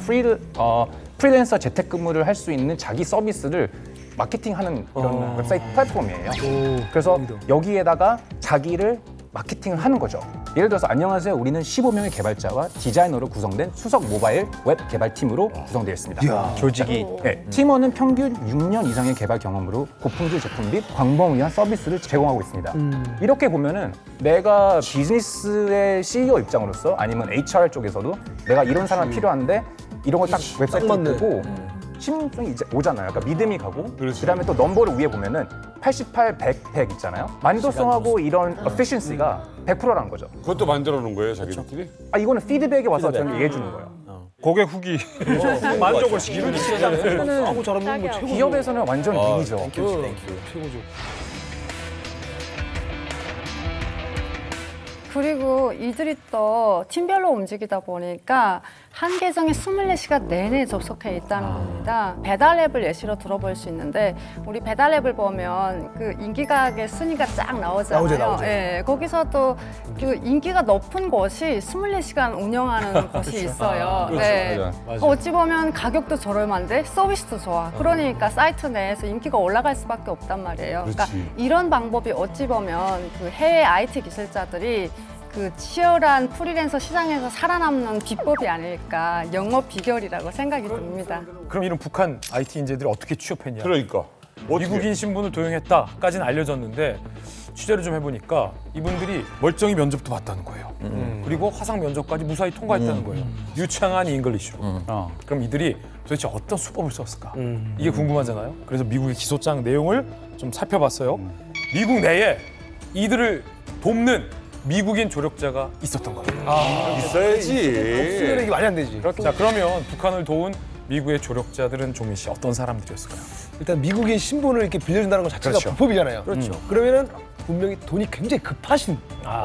[SPEAKER 7] 프리랜서 재택근무를 할 수 있는 자기 서비스를 마케팅하는 이런 웹사이트 플랫폼이에요. 그래서 여기에다가 자기를 마케팅을 하는 거죠. 예를 들어서 안녕하세요. 우리는 15명의 개발자와 디자이너로 구성된 수석 모바일 웹 개발팀으로 구성되어 있습니다. 조직이 팀원은 평균 6년 이상의 개발 경험으로 고품질 제품 및 광범 위한 서비스를 제공하고 있습니다. 이렇게 보면은 내가 비즈니스의 CEO 입장으로서 아니면 HR 쪽에서도 내가 이런 사람이 필요한데 이런 걸 딱 웹사이트에 두고 신분증이 이제 오잖아요. 그러니까 믿음이 가고 그다음에 또 넘버를 위에 보면은 88, 100 있잖아요. 만족성하고 이런 efficiency가 100%라는 거죠.
[SPEAKER 4] 그것도 만들어 놓은 거예요, 자기들끼리?
[SPEAKER 7] 이거는 피드백에 와서 저는 얘기해 주는 거예요.
[SPEAKER 12] 고객 후기 만족을 시키는
[SPEAKER 5] 하고 잘하면 뭐 최고죠.
[SPEAKER 7] 기업에서는 완전 링이죠.
[SPEAKER 5] 최고죠.
[SPEAKER 6] 그리고 이들이 또 팀별로 움직이다 보니까 한 계정에 24시간 내내 접속해 있다는 겁니다. 배달 앱을 예시로 들어볼 수 있는데 우리 배달 앱을 보면 그 인기가게 순위가 쫙 나오잖아요.
[SPEAKER 5] 나오죠.
[SPEAKER 6] 예, 거기서도 그 인기가 높은 곳이 24시간 운영하는 곳이 있어요. 네. 어찌 보면 가격도 저렴한데 서비스도 좋아. 그러니까 사이트 내에서 인기가 올라갈 수밖에 없단 말이에요. 그러니까 이런 방법이 어찌 보면 그 해외 IT 기술자들이 그 치열한 프리랜서 시장에서 살아남는 비법이 아닐까, 영업 비결이라고 생각이 듭니다.
[SPEAKER 1] 그럼 이런 북한 IT 인재들이 어떻게 취업했냐?
[SPEAKER 4] 그러니까
[SPEAKER 1] 미국인 신분을 도용했다까지는 알려졌는데 취재를 좀 해보니까 이분들이 멀쩡히 면접도 봤다는 거예요. 그리고 화상 면접까지 무사히 통과했다는 거예요. 유창한 잉글리시로. 그럼 이들이 도대체 어떤 수법을 썼을까? 이게 궁금하잖아요. 그래서 미국의 기소장 내용을 좀 살펴봤어요. 미국 내에 이들을 돕는 미국인 조력자가 있었던 겁니다.
[SPEAKER 4] 있어야지.
[SPEAKER 5] 없으면 이게 말이 안 되지.
[SPEAKER 1] 자, 그러면 북한을 도운 미국의 조력자들은 종민 씨 어떤 사람들이었을까요?
[SPEAKER 5] 일단 미국인 신분을 이렇게 빌려준다는 것 자체가
[SPEAKER 1] 그렇죠.
[SPEAKER 5] 불법이잖아요.
[SPEAKER 1] 그렇죠.
[SPEAKER 5] 그러면은 분명히 돈이 굉장히 급하신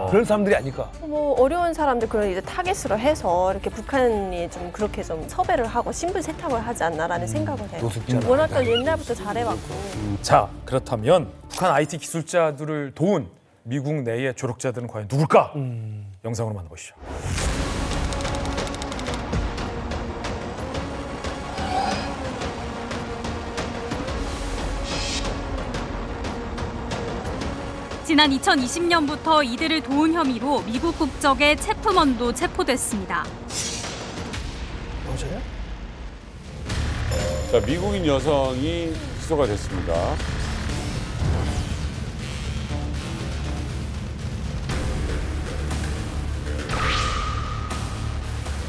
[SPEAKER 5] 그런 사람들이 아닐까.
[SPEAKER 14] 뭐 어려운 사람들 그런 이제 타겟으로 해서 이렇게 북한이 좀 그렇게 좀 섭외를 하고 신분 세탁을 하지 않나라는 생각을 해요. 워낙 또 옛날부터 잘해왔고.
[SPEAKER 1] 자, 그렇다면 북한 IT 기술자들을 도운 미국 내의 조력자들은 과연 누굴까? 영상으로 만나보시죠.
[SPEAKER 11] 지난 2020년부터 이들을 도운 혐의로 미국 국적의 체프먼도 체포됐습니다.
[SPEAKER 5] 여자야?
[SPEAKER 4] 자, 미국인 여성이 기소가 됐습니다.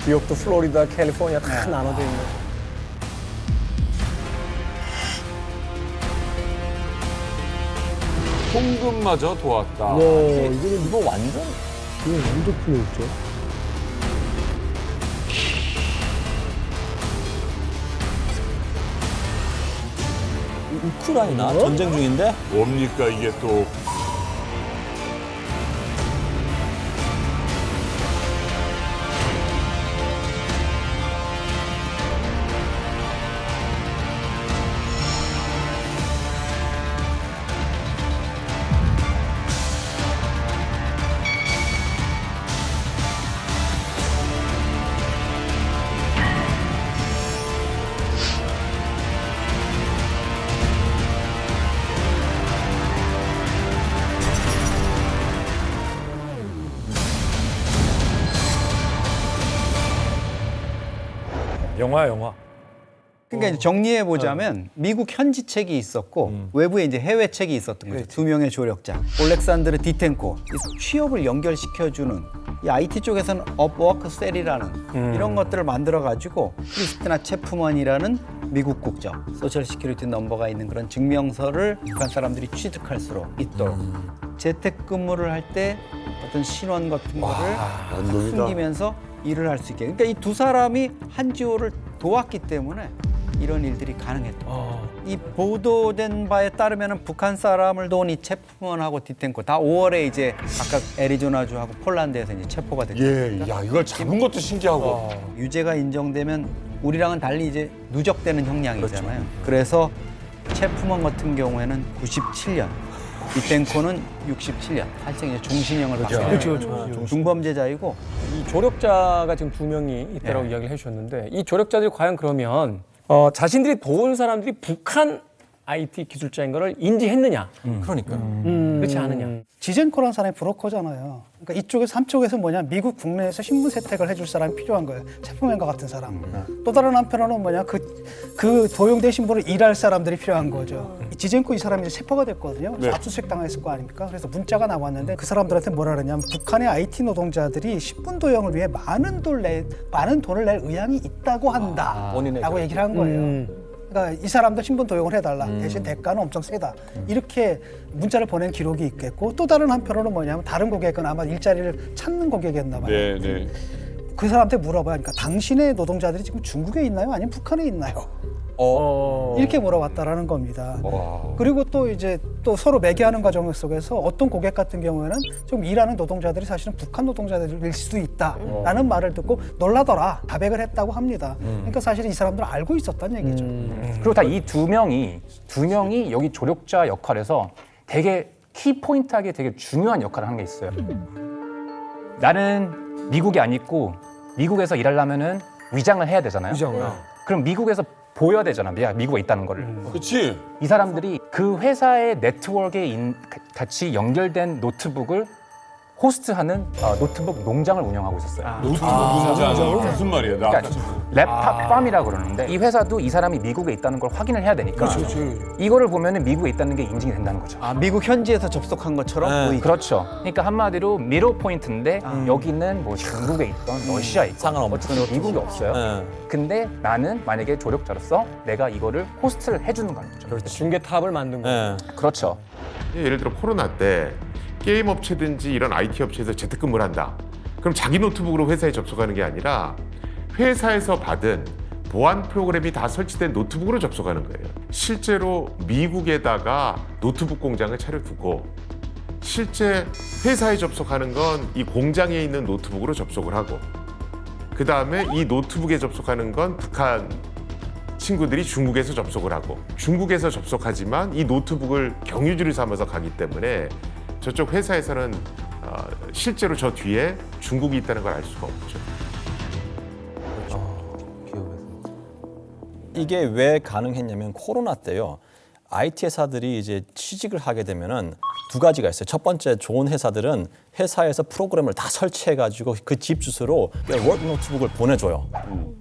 [SPEAKER 2] 지역도 플로리다, 캘리포니아 다 나눠져 있는.
[SPEAKER 4] 송금마저 도왔다.
[SPEAKER 3] 와, 이거 완전
[SPEAKER 5] 플레이죠.
[SPEAKER 3] 우크라이나 전쟁 중인데
[SPEAKER 4] 뭡니까 이게 또.
[SPEAKER 1] 영화.
[SPEAKER 9] 그러니까 이제 정리해 보자면 미국 현지 책이 있었고 외부에 이제 해외 책이 있었던 거죠. 두 명의 조력자, 올렉산드르 디텐코, 취업을 연결시켜주는 이 IT 쪽에서는 업워크셀이라는 이런 것들을 만들어 가지고 크리스티나 체프먼이라는 미국 국적, 소셜 시큐리티 넘버가 있는 그런 증명서를 북한 사람들이 취득할 수 있도록 재택근무를 할 때 어떤 신원 같은 거를 숨기면서 일을 할 수 있게. 그러니까 이 두 사람이 한지호를 도왔기 때문에 이런 일들이 가능했던 거예요. 이 보도된 바에 따르면 북한 사람을 도운 이 체프먼하고 디텐코 다 5월에 이제 각각 애리조나주하고 폴란드에서 이제 체포가 됐죠.
[SPEAKER 4] 예, 야 이걸 잡은 것도 신기하고.
[SPEAKER 9] 유죄가 인정되면 우리랑은 달리 이제 누적되는 형량이잖아요. 그래서 체프먼 같은 경우에는 97년, 디텐코는 67년, 사실상 이제 종신형을 받게
[SPEAKER 2] 그렇죠.
[SPEAKER 9] 중범죄자이고.
[SPEAKER 2] 이 조력자가 지금 2명이 있다고 이야기를 해주셨는데 이 조력자들이 과연 그러면 자신들이 도운 사람들이 북한 IT 기술자인 거를 인지했느냐?
[SPEAKER 3] 그러니까
[SPEAKER 2] 그렇지 않느냐?
[SPEAKER 13] 지젠코라는 사람이 브로커잖아요. 그러니까 이쪽에서 삼쪽에서 뭐냐, 미국 국내에서 신분 세탁을 해줄 사람이 필요한 거예요. 체프맨과 같은 사람. 또 다른 한편으로는 뭐냐, 그 도용된 신분을 일할 사람들이 필요한 거죠. 지젠코 이 사람이 이제 체포가 됐거든요. 압수수색 당했을 거 아닙니까? 그래서 문자가 나왔는데 그 사람들한테 뭐라 그러냐면 북한의 IT 노동자들이 신분 도용을 위해 많은 돈을 낼 의향이 있다고 한다라고 얘기를 한 거예요. 그러니까 이 사람도 신분 도용을 해달라. 대신 대가는 엄청 세다. 이렇게 문자를 보낸 기록이 있겠고 또 다른 한편으로는 뭐냐면 다른 고객은 아마 일자리를 찾는 고객이었나 봐요.
[SPEAKER 4] 네.
[SPEAKER 13] 그 사람한테 물어봐요. 그러니까 당신의 노동자들이 지금 중국에 있나요? 아니면 북한에 있나요? 이렇게 물어봤다라는 겁니다. 그리고 또 이제 또 서로 매개하는 과정 속에서 어떤 고객 같은 경우에는 좀 일하는 노동자들이 사실은 북한 노동자들일 수도 있다라는 말을 듣고 놀라더라 자백을 했다고 합니다. 그러니까 사실 이 사람들은 알고 있었다는 얘기죠.
[SPEAKER 7] 그리고 다 이 두 명이 여기 조력자 역할에서 되게 키 포인트하게 되게 중요한 역할을 한 게 있어요. 나는 미국에 안 있고 미국에서 일하려면은 위장을 해야 되잖아요. 그럼 미국에서 보여야 되잖아. 미국에 있다는 거를.
[SPEAKER 4] 그렇지.
[SPEAKER 7] 이 사람들이 그 회사의 네트워크에 같이 연결된 노트북을 호스트하는 노트북 농장을 운영하고 있었어요.
[SPEAKER 4] 노트북 농장 무슨 말이야? 나
[SPEAKER 7] 그러니까 랩탑 팜이라고 그러는데 이 회사도 이 사람이 미국에 있다는 걸 확인을 해야 되니까 이거를 보면은 미국에 있다는 게 인증이 된다는 거죠.
[SPEAKER 9] 미국 현지에서 접속한 것처럼 보이죠.
[SPEAKER 7] 그렇죠. 그러니까 한마디로 미러 포인트인데 여기는 뭐 중국에 있던 러시아에 있던 어쨌든 미국이 없어요. 근데 나는 만약에 조력자로서 내가 이거를 호스트를 해주는 거죠.
[SPEAKER 2] 그렇죠. 중개탑을 만든 거예요.
[SPEAKER 7] 그렇죠.
[SPEAKER 15] 예를 들어 코로나 때 게임 업체든지 이런 IT 업체에서 재택근무를 한다. 그럼 자기 노트북으로 회사에 접속하는 게 아니라 회사에서 받은 보안 프로그램이 다 설치된 노트북으로 접속하는 거예요. 실제로 미국에다가 노트북 공장을 차려두고 실제 회사에 접속하는 건 이 공장에 있는 노트북으로 접속을 하고 그 다음에 이 노트북에 접속하는 건 북한 친구들이 중국에서 접속을 하고 중국에서 접속하지만 이 노트북을 경유지를 삼아서 가기 때문에 저쪽 회사에서는 실제로 저 뒤에 중국이 있다는 걸 알 수가 없죠.
[SPEAKER 3] 이게 왜 가능했냐면 코로나 때요. IT 회사들이 이제 취직을 하게 되면은 두 가지가 있어요. 첫 번째 좋은 회사들은 회사에서 프로그램을 다 설치해가지고 그 집 주소로 워크 노트북을 보내줘요.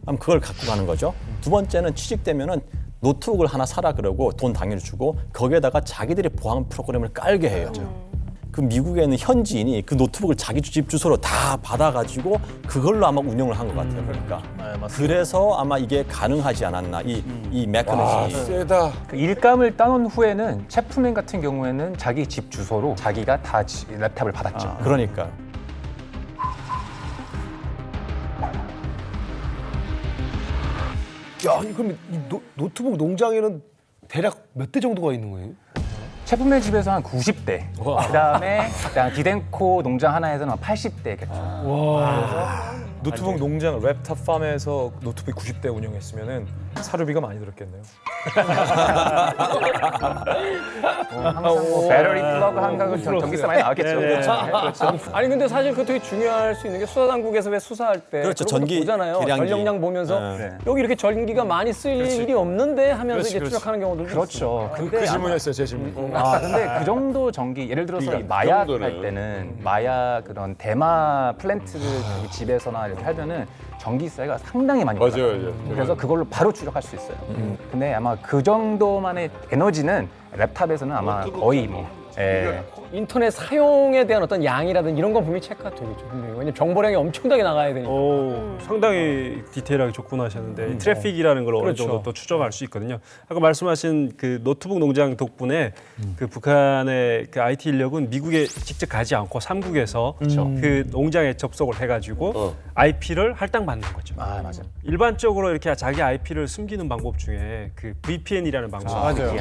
[SPEAKER 3] 그럼 그걸 갖고 가는 거죠. 두 번째는 취직되면은 노트북을 하나 사라 그러고 돈 당연히 주고 거기에다가 자기들이 보안 프로그램을 깔게 해요. 그 미국에 있는 현지인이 그 노트북을 자기 집 주소로 다 받아가지고 그걸로 아마 운영을 한 것 같아요. 그러니까 그래서 아마 이게 가능하지 않았나 이 메커니즘이.
[SPEAKER 4] 세다.
[SPEAKER 7] 그 일감을 따놓은 후에는 체프맨 같은 경우에는 자기 집 주소로 자기가 다 랩탑을 받았죠.
[SPEAKER 3] 그러니까.
[SPEAKER 5] 야, 그럼 이 노트북 농장에는 대략 몇 대 정도가 있는 거예요?
[SPEAKER 7] 체프맨 집에서 한 90대. 그다음에 디덴코 농장 하나에서는 80대겠죠.
[SPEAKER 1] 노트북 농장 랩탑 팜에서 노트북 90대 운영했으면은 사료비가 많이 들었겠네요.
[SPEAKER 7] 항상 뭐 배터리 플러그 한가구 전기세 많이 나왔겠죠.
[SPEAKER 2] 그렇죠. 아니 근데 사실 그 되게 중요할 수 있는 게 수사 당국에서 왜 수사할 때
[SPEAKER 3] 그렇죠.
[SPEAKER 2] 그런 것도
[SPEAKER 3] 전기
[SPEAKER 2] 보잖아요.
[SPEAKER 3] 계량기.
[SPEAKER 2] 전력량 보면서 여기 이렇게 전기가 많이 쓸 일이 없는데 하면서 이제
[SPEAKER 1] 그렇지.
[SPEAKER 2] 추적하는 경우들도
[SPEAKER 7] 그렇죠.
[SPEAKER 1] 그 질문이었어요, 제 질문.
[SPEAKER 7] 근데 그 정도 전기, 예를 들어서 이 마약 할 때는 마약 그런 대마 플랜트를 집에서나 이렇게 하면은 전기세가 상당히 많이 올라요. 그래서 그걸로 바로 추적할 수 있어요. 근데 아마 그 정도만의 에너지는 랩탑에서는 아마 거의 뭐
[SPEAKER 2] 인터넷 사용에 대한 어떤 양이라든지 이런 건 분명히 체크가 되겠죠. 분명히. 왜냐면 정보량이 엄청나게 나가야 되니까.
[SPEAKER 12] 상당히 디테일하게 접근하셨는데 트래픽이라는 걸 어느 정도 또 추정할 수 있거든요. 아까 말씀하신 그 노트북 농장 덕분에 그 북한의 그 IT 인력은 미국에 직접 가지 않고 삼국에서 그 농장에 접속을 해가지고 IP를 할당받는 거죠.
[SPEAKER 7] 맞아요.
[SPEAKER 12] 일반적으로 이렇게 자기 IP를 숨기는 방법 중에 그 VPN이라는 방법.
[SPEAKER 2] 맞아요.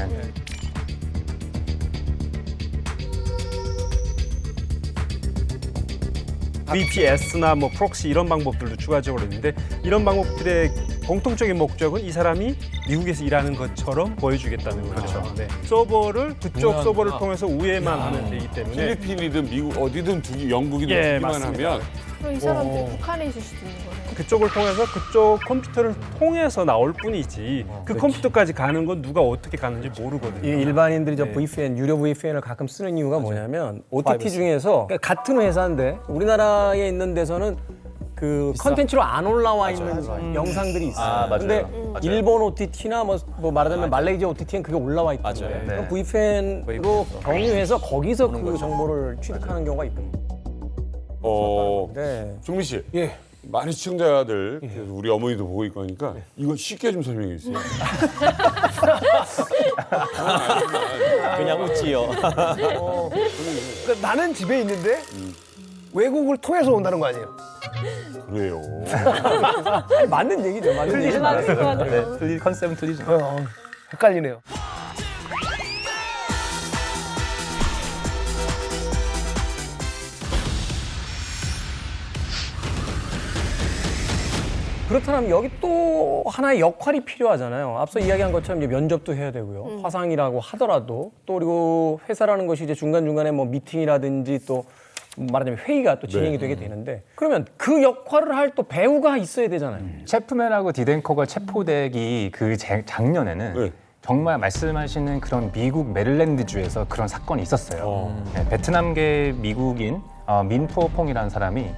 [SPEAKER 12] VPS나 뭐 프록시 이런 방법들도 추가적으로 있는데 이런 방법들의 공통적인 목적은 이 사람이 미국에서 일하는 것처럼 보여주겠다는 거죠. 네. 서버를 그쪽 서버를 통해서 우회만 하면 되기 때문에
[SPEAKER 4] 필리핀이든 미국 어디든 영국이든 두기만 하면
[SPEAKER 14] 그럼 이 사람들이 북한에 있을 수도 있는 거예요.
[SPEAKER 12] 그쪽을 통해서 그쪽 컴퓨터를 통해서 나올 뿐이지 그 컴퓨터까지 가는 건 누가 어떻게 가는지 모르거든요.
[SPEAKER 2] 이 일반인들이 저 VPN, 유료 VPN을 가끔 쓰는 이유가 뭐냐면 OTT 중에서 그러니까 같은 회사인데 우리나라에 있는 데서는 그 컨텐츠로 안 올라와 있는 영상들이 있어요. 근데 일본 OTT나 뭐 말하자면 말레이시아 OTT는 그게 올라와 있거든요. 그럼 VPN으로 경유해서 거기서 그 정보를 취득하는 경우가 있거든요.
[SPEAKER 4] 종민 씨.
[SPEAKER 5] 예.
[SPEAKER 4] 많은 시청자들, 우리 어머니도 보고 있고 하니까 이거 쉽게 좀 설명해 주세요.
[SPEAKER 3] 그냥 웃지요.
[SPEAKER 5] 그러니까 나는 집에 있는데 외국을 통해서 온다는 거 아니에요?
[SPEAKER 4] 그래요.
[SPEAKER 2] 아니, 맞는 얘기죠. 맞는 얘기죠.
[SPEAKER 7] 틀리 컨셉은 틀리죠.
[SPEAKER 5] 헷갈리네요.
[SPEAKER 2] 그렇다면 여기 또 하나의 역할이 필요하잖아요. 앞서 이야기한 것처럼 이제 면접도 해야 되고요. 화상이라고 하더라도 또 그리고 회사라는 것이 이제 중간중간에 뭐 미팅이라든지 또 말하자면 회의가 또 진행이 되게 되는데 그러면 그 역할을 할 또 배우가 있어야 되잖아요.
[SPEAKER 7] 체프맨하고 디덴커가 체포되기 그 작년에는 정말 말씀하시는 그런 미국 메릴랜드주에서 그런 사건이 있었어요. 네, 베트남계 미국인 민푸어퐁이라는 사람이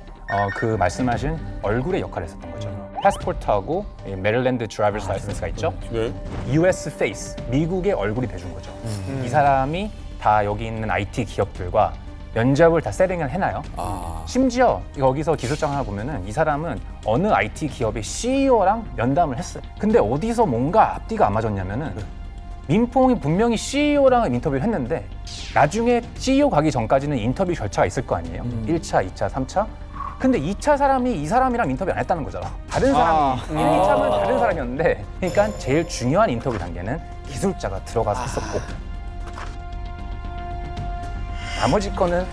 [SPEAKER 7] 그 말씀하신 얼굴의 역할을 했었던 거죠. 패스포트하고 메릴랜드 드라이버스 라이선스가 있죠. US 페이스, 미국의 얼굴이 돼준 거죠. 이 사람이 다 여기 있는 IT 기업들과 면접을 다 세팅을 해놔요. 심지어 여기서 기술장 하나 보면은 이 사람은 어느 IT 기업의 CEO랑 면담을 했어요. 근데 어디서 뭔가 앞뒤가 안 맞았냐면은 민퐁이 분명히 CEO랑 인터뷰를 했는데 나중에 CEO 가기 전까지는 인터뷰 절차가 있을 거 아니에요. 1차, 2차, 3차. 근데 2차 사람이 이 사람이랑 인터뷰 안 했다는 거잖아. 다른 사람이 1, 2차만 다른 사람이었는데 그러니까 제일 중요한 인터뷰 단계는 기술자가 들어가서 했었고 나머지 거는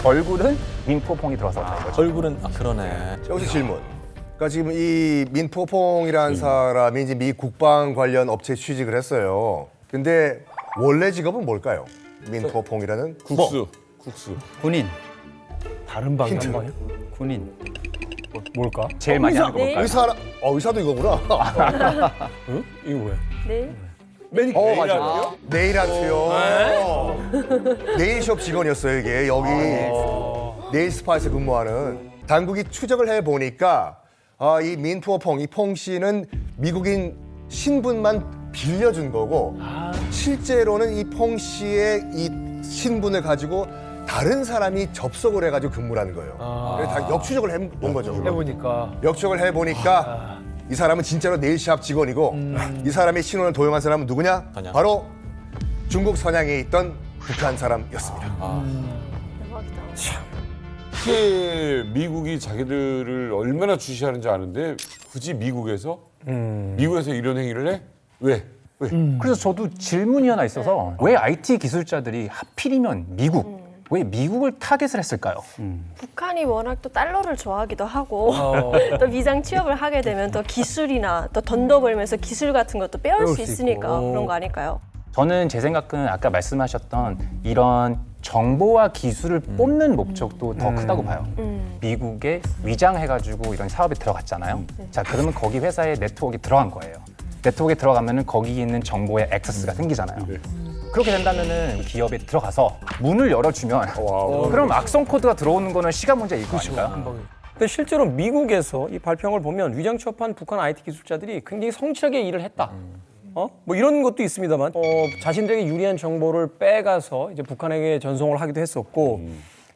[SPEAKER 7] 얼굴은 민포퐁이 들어서 왔다는 거죠.
[SPEAKER 3] 얼굴은 그러네.
[SPEAKER 8] 여기서 질문. 그러니까 지금 이 민포퐁이라는 사람이 이제 미 국방 관련 업체에 취직을 했어요. 근데 원래 직업은 뭘까요? 민포퐁이라는
[SPEAKER 4] 국수.
[SPEAKER 9] 군인.
[SPEAKER 5] 다른 방향.
[SPEAKER 9] 군인.
[SPEAKER 2] 뭘까?
[SPEAKER 7] 제일 많이 하는 거 볼까요?
[SPEAKER 8] 의사도 이거구나.
[SPEAKER 2] 응? 이거 뭐야?
[SPEAKER 14] 네.
[SPEAKER 8] 맞아요. 네일 아트요. 네일숍 직원이었어요 이게 여기 네일 스파에서 근무하는. 당국이 추적을 해 보니까 이 민푸어퐁, 이 퐁 씨는 미국인 신분만 빌려준 거고 실제로는 이 퐁 씨의 이 신분을 가지고 다른 사람이 접속을 해가지고 근무를 하는 거예요. 그래서 다 역추적을 해본 거죠.
[SPEAKER 5] 해보니까.
[SPEAKER 8] 역추적을 해보니까 이 사람은 진짜로 네일샵 직원이고 이 사람의 신원을 도용한 사람은 누구냐? 바로 중국 선양에 있던 북한 사람이었습니다.
[SPEAKER 4] 어떻게 미국이 자기들을 얼마나 주시하는지 아는데 굳이 미국에서 이런 행위를 해? 왜?
[SPEAKER 7] 그래서 저도 질문이 하나 있어서 왜 IT 기술자들이 하필이면 미국, 왜 미국을 타겟을 했을까요?
[SPEAKER 14] 북한이 워낙 또 달러를 좋아하기도 하고 또 위장 취업을 하게 되면 또 기술이나 또 돈 벌면서 기술 같은 것도 빼올 수 있으니까 그런 거 아닐까요?
[SPEAKER 7] 저는 제 생각은 아까 말씀하셨던 이런 정보와 기술을 뽑는 목적도 더 크다고 봐요. 미국에 위장해가지고 이런 사업에 들어갔잖아요. 자, 그러면 거기 회사에 네트워크에 들어간 거예요. 네트워크에 들어가면은 거기 있는 정보의 액세스가 생기잖아요. 그렇게 된다면은 기업에 들어가서 문을 열어주면 그럼 악성 코드가 들어오는 거는 시간 문제일 거 아닐까요?
[SPEAKER 2] 근데 실제로 미국에서 이 발표를 보면 위장 취업한 북한 IT 기술자들이 굉장히 성실하게 일을 했다. 뭐 이런 것도 있습니다만 자신들에게 유리한 정보를 빼가서 이제 북한에게 전송을 하기도 했었고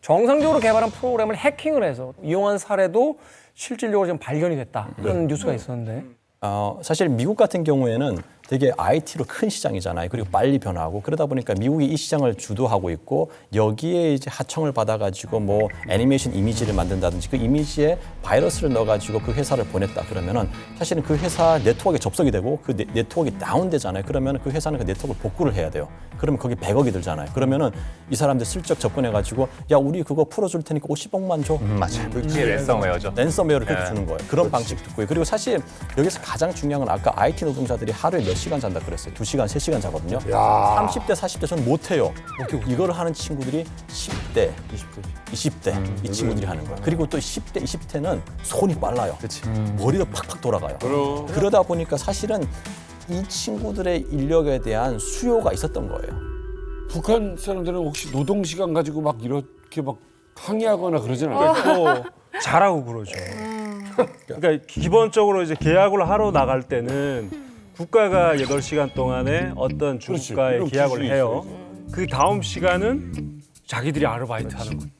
[SPEAKER 2] 정상적으로 개발한 프로그램을 해킹을 해서 이용한 사례도 실질적으로 지금 발견이 됐다. 그런 뉴스가 있었는데.
[SPEAKER 3] 사실 미국 같은 경우에는 되게 IT로 큰 시장이잖아요. 그리고 빨리 변하고 그러다 보니까 미국이 이 시장을 주도하고 있고 여기에 이제 하청을 받아가지고 뭐 애니메이션 이미지를 만든다든지 그 이미지에 바이러스를 넣어가지고 그 회사를 보냈다 그러면은 사실은 그 회사 네트워크에 접속이 되고 그 네트워크가 다운되잖아요. 그러면 그 회사는 그 네트워크를 복구를 해야 돼요. 그러면 거기 100억이 들잖아요. 그러면은 이 사람들 슬쩍 접근해가지고 야 우리 그거 풀어줄 테니까 50억만 줘.
[SPEAKER 7] 맞아요. 그게 랜섬웨어죠.
[SPEAKER 3] 랜섬웨어를 그렇게 주는 거예요. 그런 방식도 있고요. 그리고 사실 여기서 가장 중요한 건 아까 IT 노동자들이 하루에 몇 시간 잔다 그랬어요. 2시간, 3시간 자거든요. 30대, 40대 저는 못해요. 이거를 하는 친구들이 10대, 20대 이 친구들이 하는 거예요. 그리고 또 10대, 20대는 손이 빨라요. 머리도 팍팍 돌아가요. 그러다 보니까 사실은 이 친구들의 인력에 대한 수요가 있었던 거예요.
[SPEAKER 4] 북한 사람들은 혹시 노동시간 가지고 막 이렇게 막 항의하거나 그러진 않아요?
[SPEAKER 12] 잘하고 그러죠. 그러니까 기본적으로 이제 계약을 하러 나갈 때는 국가가 8시간 동안에 어떤 중국과의 계약을 해요. 그 다음 시간은 자기들이 아르바이트 하는 거예요.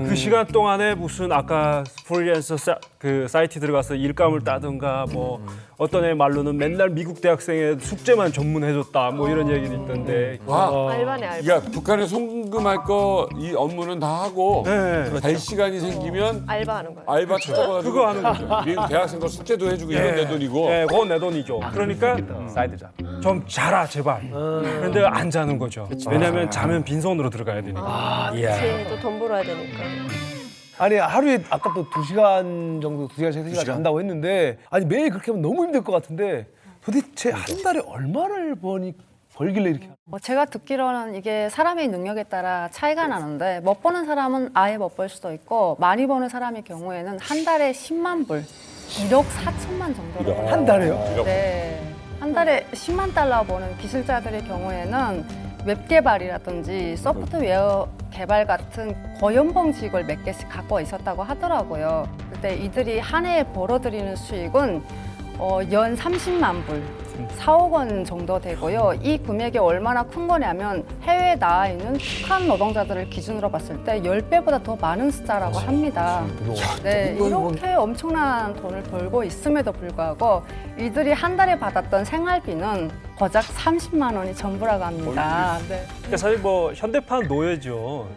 [SPEAKER 12] 그 시간 동안에 무슨 아까 프리랜서 그 사이트 들어가서 일감을 따든가 뭐 어떤 애 말로는 맨날 미국 대학생의 숙제만 전문해줬다 뭐 이런 얘기도 있던데.
[SPEAKER 14] 알바네 알바.
[SPEAKER 4] 그러니까 북한에 송금할 거 이 업무는 다 하고 갈 시간이 생기면
[SPEAKER 14] 알바하는 거예요.
[SPEAKER 4] 알바 찾아가지고
[SPEAKER 12] 그거 하는 거죠.
[SPEAKER 4] 미국 대학생 거 숙제도 해주고 이건 내 돈이고.
[SPEAKER 12] 네, 그건 내 돈이죠. 그러니까
[SPEAKER 7] 사이드 잡.
[SPEAKER 12] 좀 자라 제발. 그런데 안 자는 거죠. 왜냐하면 자면 빈손으로 들어가야 되니까.
[SPEAKER 14] 그치, 또 돈 벌어야 되니까.
[SPEAKER 5] 아니 하루에 아까 또 2시간 정도 2시간 3시간 잔다고 했는데 아니 매일 그렇게 하면 너무 힘들 것 같은데 도대체 한 달에 얼마를 벌길래 이렇게
[SPEAKER 6] 제가 듣기로는 이게 사람의 능력에 따라 차이가 나는데 못 버는 사람은 아예 못 벌 수도 있고 많이 버는 사람의 경우에는 한 달에 10만 불, 1억 4천만 정도로.
[SPEAKER 5] 한 달에요?
[SPEAKER 6] 네. 한 달에 10만 달러 버는 기술자들의 경우에는 웹 개발이라든지 소프트웨어 개발 같은 고연봉직을 몇 개씩 갖고 있었다고 하더라고요. 그때 이들이 한 해에 벌어들이는 수익은 연 30만 불, 4억 원 정도 되고요. 이 금액이 얼마나 큰 거냐면 해외에 나와 있는 북한 노동자들을 기준으로 봤을 때 10배보다 더 많은 숫자라고 합니다. 네, 이렇게 엄청난 돈을 벌고 있음에도 불구하고 이들이 한 달에 받았던 생활비는 고작 30만 원이 전부라고 합니다. 네.
[SPEAKER 12] 그러니까 사실 뭐 현대판 노예죠.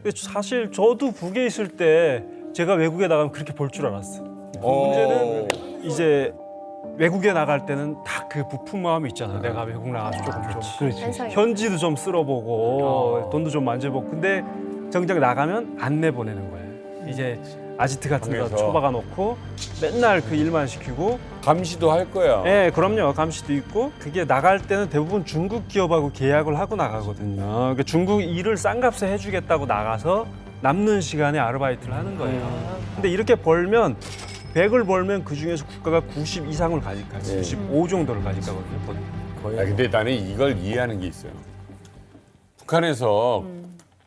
[SPEAKER 12] 근데 사실 저도 북에 있을 때 제가 외국에 나가면 그렇게 벌 줄 알았어요. 문제는 이제 외국에 나갈 때는 다 그 부푼 마음이 있잖아. 내가 외국 나가서 조금 좀 현지도 좀 쓸어보고 돈도 좀 만져보고. 근데 정작 나가면 안 내보내는 거예요. 이제 아지트 같은 데 처박아 놓고 맨날 그 일만 시키고.
[SPEAKER 4] 감시도 할 거야.
[SPEAKER 12] 네, 그럼요. 감시도 있고. 그게 나갈 때는 대부분 중국 기업하고 계약을 하고 나가거든요. 그러니까 중국 일을 싼 값에 해주겠다고 나가서 남는 시간에 아르바이트를 하는 거예요. 근데 이렇게 벌면 100을 벌면 그 중에서 국가가 90 이상을 가져가지, 95 정도를 가져가거든요.
[SPEAKER 4] 거의. 근데 나는 이걸 이해하는 게 있어요. 북한에서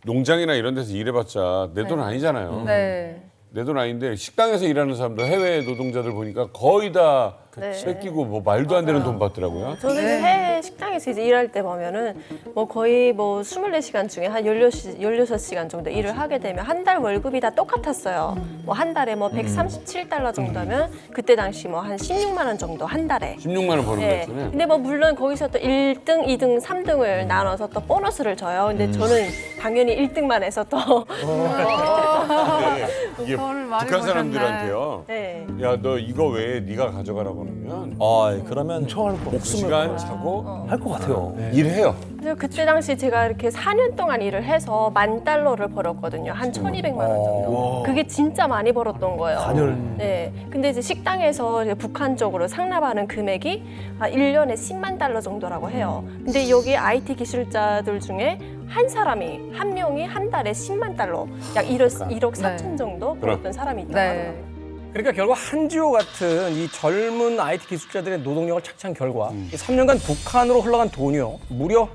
[SPEAKER 4] 농장이나 이런 데서 일해봤자 내 돈 아니잖아요.
[SPEAKER 6] 네.
[SPEAKER 4] 내 돈 아닌데 식당에서 일하는 사람들 해외 노동자들 보니까 거의 다 뺏기고 뭐 말도 안 되는 돈 받더라고요.
[SPEAKER 14] 저는 이제 해외 식당에서 이제 일할 때 보면은 뭐 거의 뭐 24시간 중에 한 16시간 정도 일을 하게 되면 한 달 월급이 다 똑같았어요. 뭐 한 달에 뭐 137달러 정도면 그때 당시 뭐 한 16만 원 정도 한 달에.
[SPEAKER 4] 16만 원 버는 거였잖아요.
[SPEAKER 14] 근데 뭐 물론 거기서 또 1등, 2등, 3등을 나눠서 또 보너스를 줘요. 근데 저는 당연히 1등만 해서 또
[SPEAKER 4] 이게
[SPEAKER 6] 돈을 많이
[SPEAKER 4] 북한
[SPEAKER 6] 버셨네.
[SPEAKER 4] 사람들한테요.
[SPEAKER 14] 네.
[SPEAKER 4] 야, 너 이거 왜 네가 가져가라고 하면
[SPEAKER 3] 그러면
[SPEAKER 4] 시간 자고
[SPEAKER 5] 할 것 같아요.
[SPEAKER 4] 일해요.
[SPEAKER 14] 그래서 그때 당시 제가 이렇게 4년 동안 일을 해서 $10,000을 벌었거든요. 한 1,200만 원 정도. 그게 진짜 많이 벌었던 거예요.
[SPEAKER 5] 4년.
[SPEAKER 14] 네. 근데 이제 식당에서 이제 북한 쪽으로 상납하는 금액이 1년에 10만 달러 정도라고 해요. 근데 여기 IT 기술자들 중에 한 명이 한 달에 10만 달러, 약 1억 4천 정도 벌었던 사람이 있다고 하더라고요.
[SPEAKER 2] 그러니까 결국 한지호 같은 이 젊은 IT 기술자들의 노동력을 착취한 결과 이 3년간 북한으로 흘러간 돈이요 무려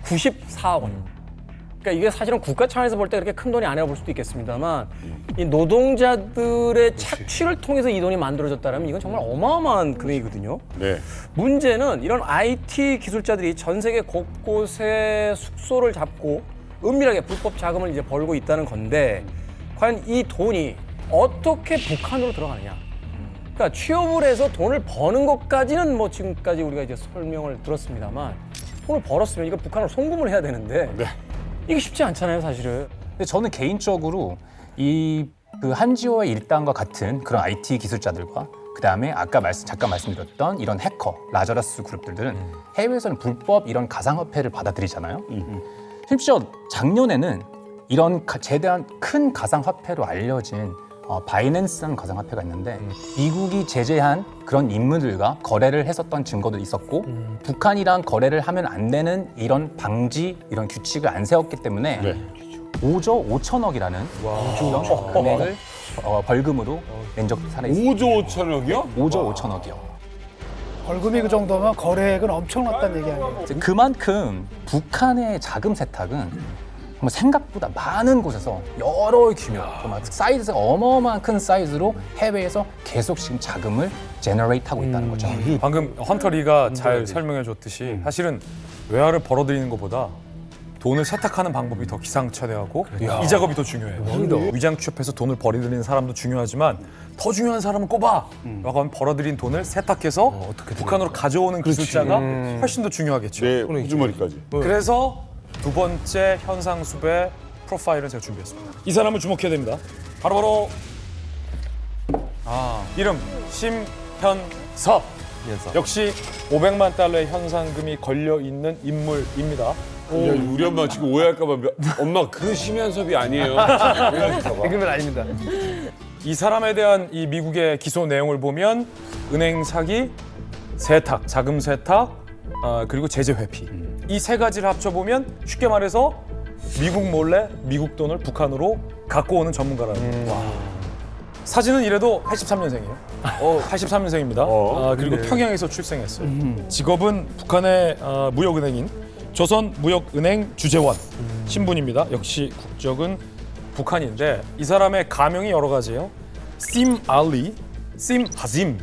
[SPEAKER 2] 94억 원. 그러니까 이게 사실은 국가 차원에서 볼 때 그렇게 큰 돈이 아니라 볼 수도 있겠습니다만 이 노동자들의 착취를 통해서 이 돈이 만들어졌다면 이건 정말 어마어마한 금액이거든요.
[SPEAKER 4] 네.
[SPEAKER 2] 문제는 이런 IT 기술자들이 전 세계 곳곳에 숙소를 잡고 은밀하게 불법 자금을 이제 벌고 있다는 건데 과연 이 돈이 어떻게 북한으로 들어가느냐. 그러니까 취업을 해서 돈을 버는 것까지는 뭐 지금까지 우리가 이제 설명을 들었습니다만 돈을 벌었으면 이거 북한으로 송금을 해야 되는데 이게 쉽지 않잖아요, 사실은.
[SPEAKER 7] 근데 저는 개인적으로 그 한지호의 일당과 같은 그런 IT 기술자들과 그다음에 아까 잠깐 말씀드렸던 이런 해커, 라자러스 그룹들은 해외에서는 불법 이런 가상화폐를 받아들이잖아요. 심지어 작년에는 이런 제대한 큰 가상화폐로 알려진 바이낸스라는 가상화폐가 있는데 미국이 제재한 그런 인물들과 거래를 했었던 증거도 있었고 북한이랑 거래를 하면 안 되는 이런 방지, 이런 규칙을 안 세웠기 때문에 5조 5천억이라는 이런 금액을 벌금으로 낸 적도 살아있습니다.
[SPEAKER 4] 5조 5천억이요?
[SPEAKER 7] 5조 5천억이요.
[SPEAKER 13] 벌금이 그 정도면 거래액은 엄청났다는 얘기 아니에요?
[SPEAKER 7] 그만큼 북한의 자금 세탁은 정말 생각보다 많은 곳에서 여러 규모, 정말 사이즈가 어마어마한 큰 사이즈로 해외에서 계속 지금 자금을 제너레이트하고 있다는 거죠.
[SPEAKER 1] 방금 헌터 리가 잘 설명해 줬듯이 사실은 외화를 벌어들이는 것보다 돈을 세탁하는 방법이 더 기상천외하고 이 작업이 더 중요해요. 위장 취업해서 돈을 벌어들이는 사람도 중요하지만 더 중요한 사람은 꼽아 라고 하면 벌어들인 돈을 세탁해서 북한으로 가져오는 기술자가 훨씬 더 중요하겠죠.
[SPEAKER 4] 네, 후주머니까지.
[SPEAKER 1] 그래서 두 번째 현상수배 프로파일을 제가 준비했습니다. 이 사람을 주목해야 됩니다. 바로 이름 심현섭. 역시 500만 달러의 현상금이 걸려있는 인물입니다.
[SPEAKER 4] 우리 엄마 지금 오해할까봐 엄마 그 심현섭이 아니에요.
[SPEAKER 5] 개그맨 아닙니다.
[SPEAKER 1] 이 사람에 대한 이 미국의 기소 내용을 보면 은행 사기, 세탁, 자금 세탁, 그리고 제재 회피 이 세 가지를 합쳐보면 쉽게 말해서 미국 몰래 미국 돈을 북한으로 갖고 오는 전문가라는 거예요. 사진은 이래도 83년생이에요. 83년생입니다. 그리고 평양에서 출생했어요. 직업은 북한의 무역은행인 조선무역은행 주재원 신분입니다. 역시 국적은 북한인데 이 사람의 가명이 여러 가지예요. 심 알리, 심 하짐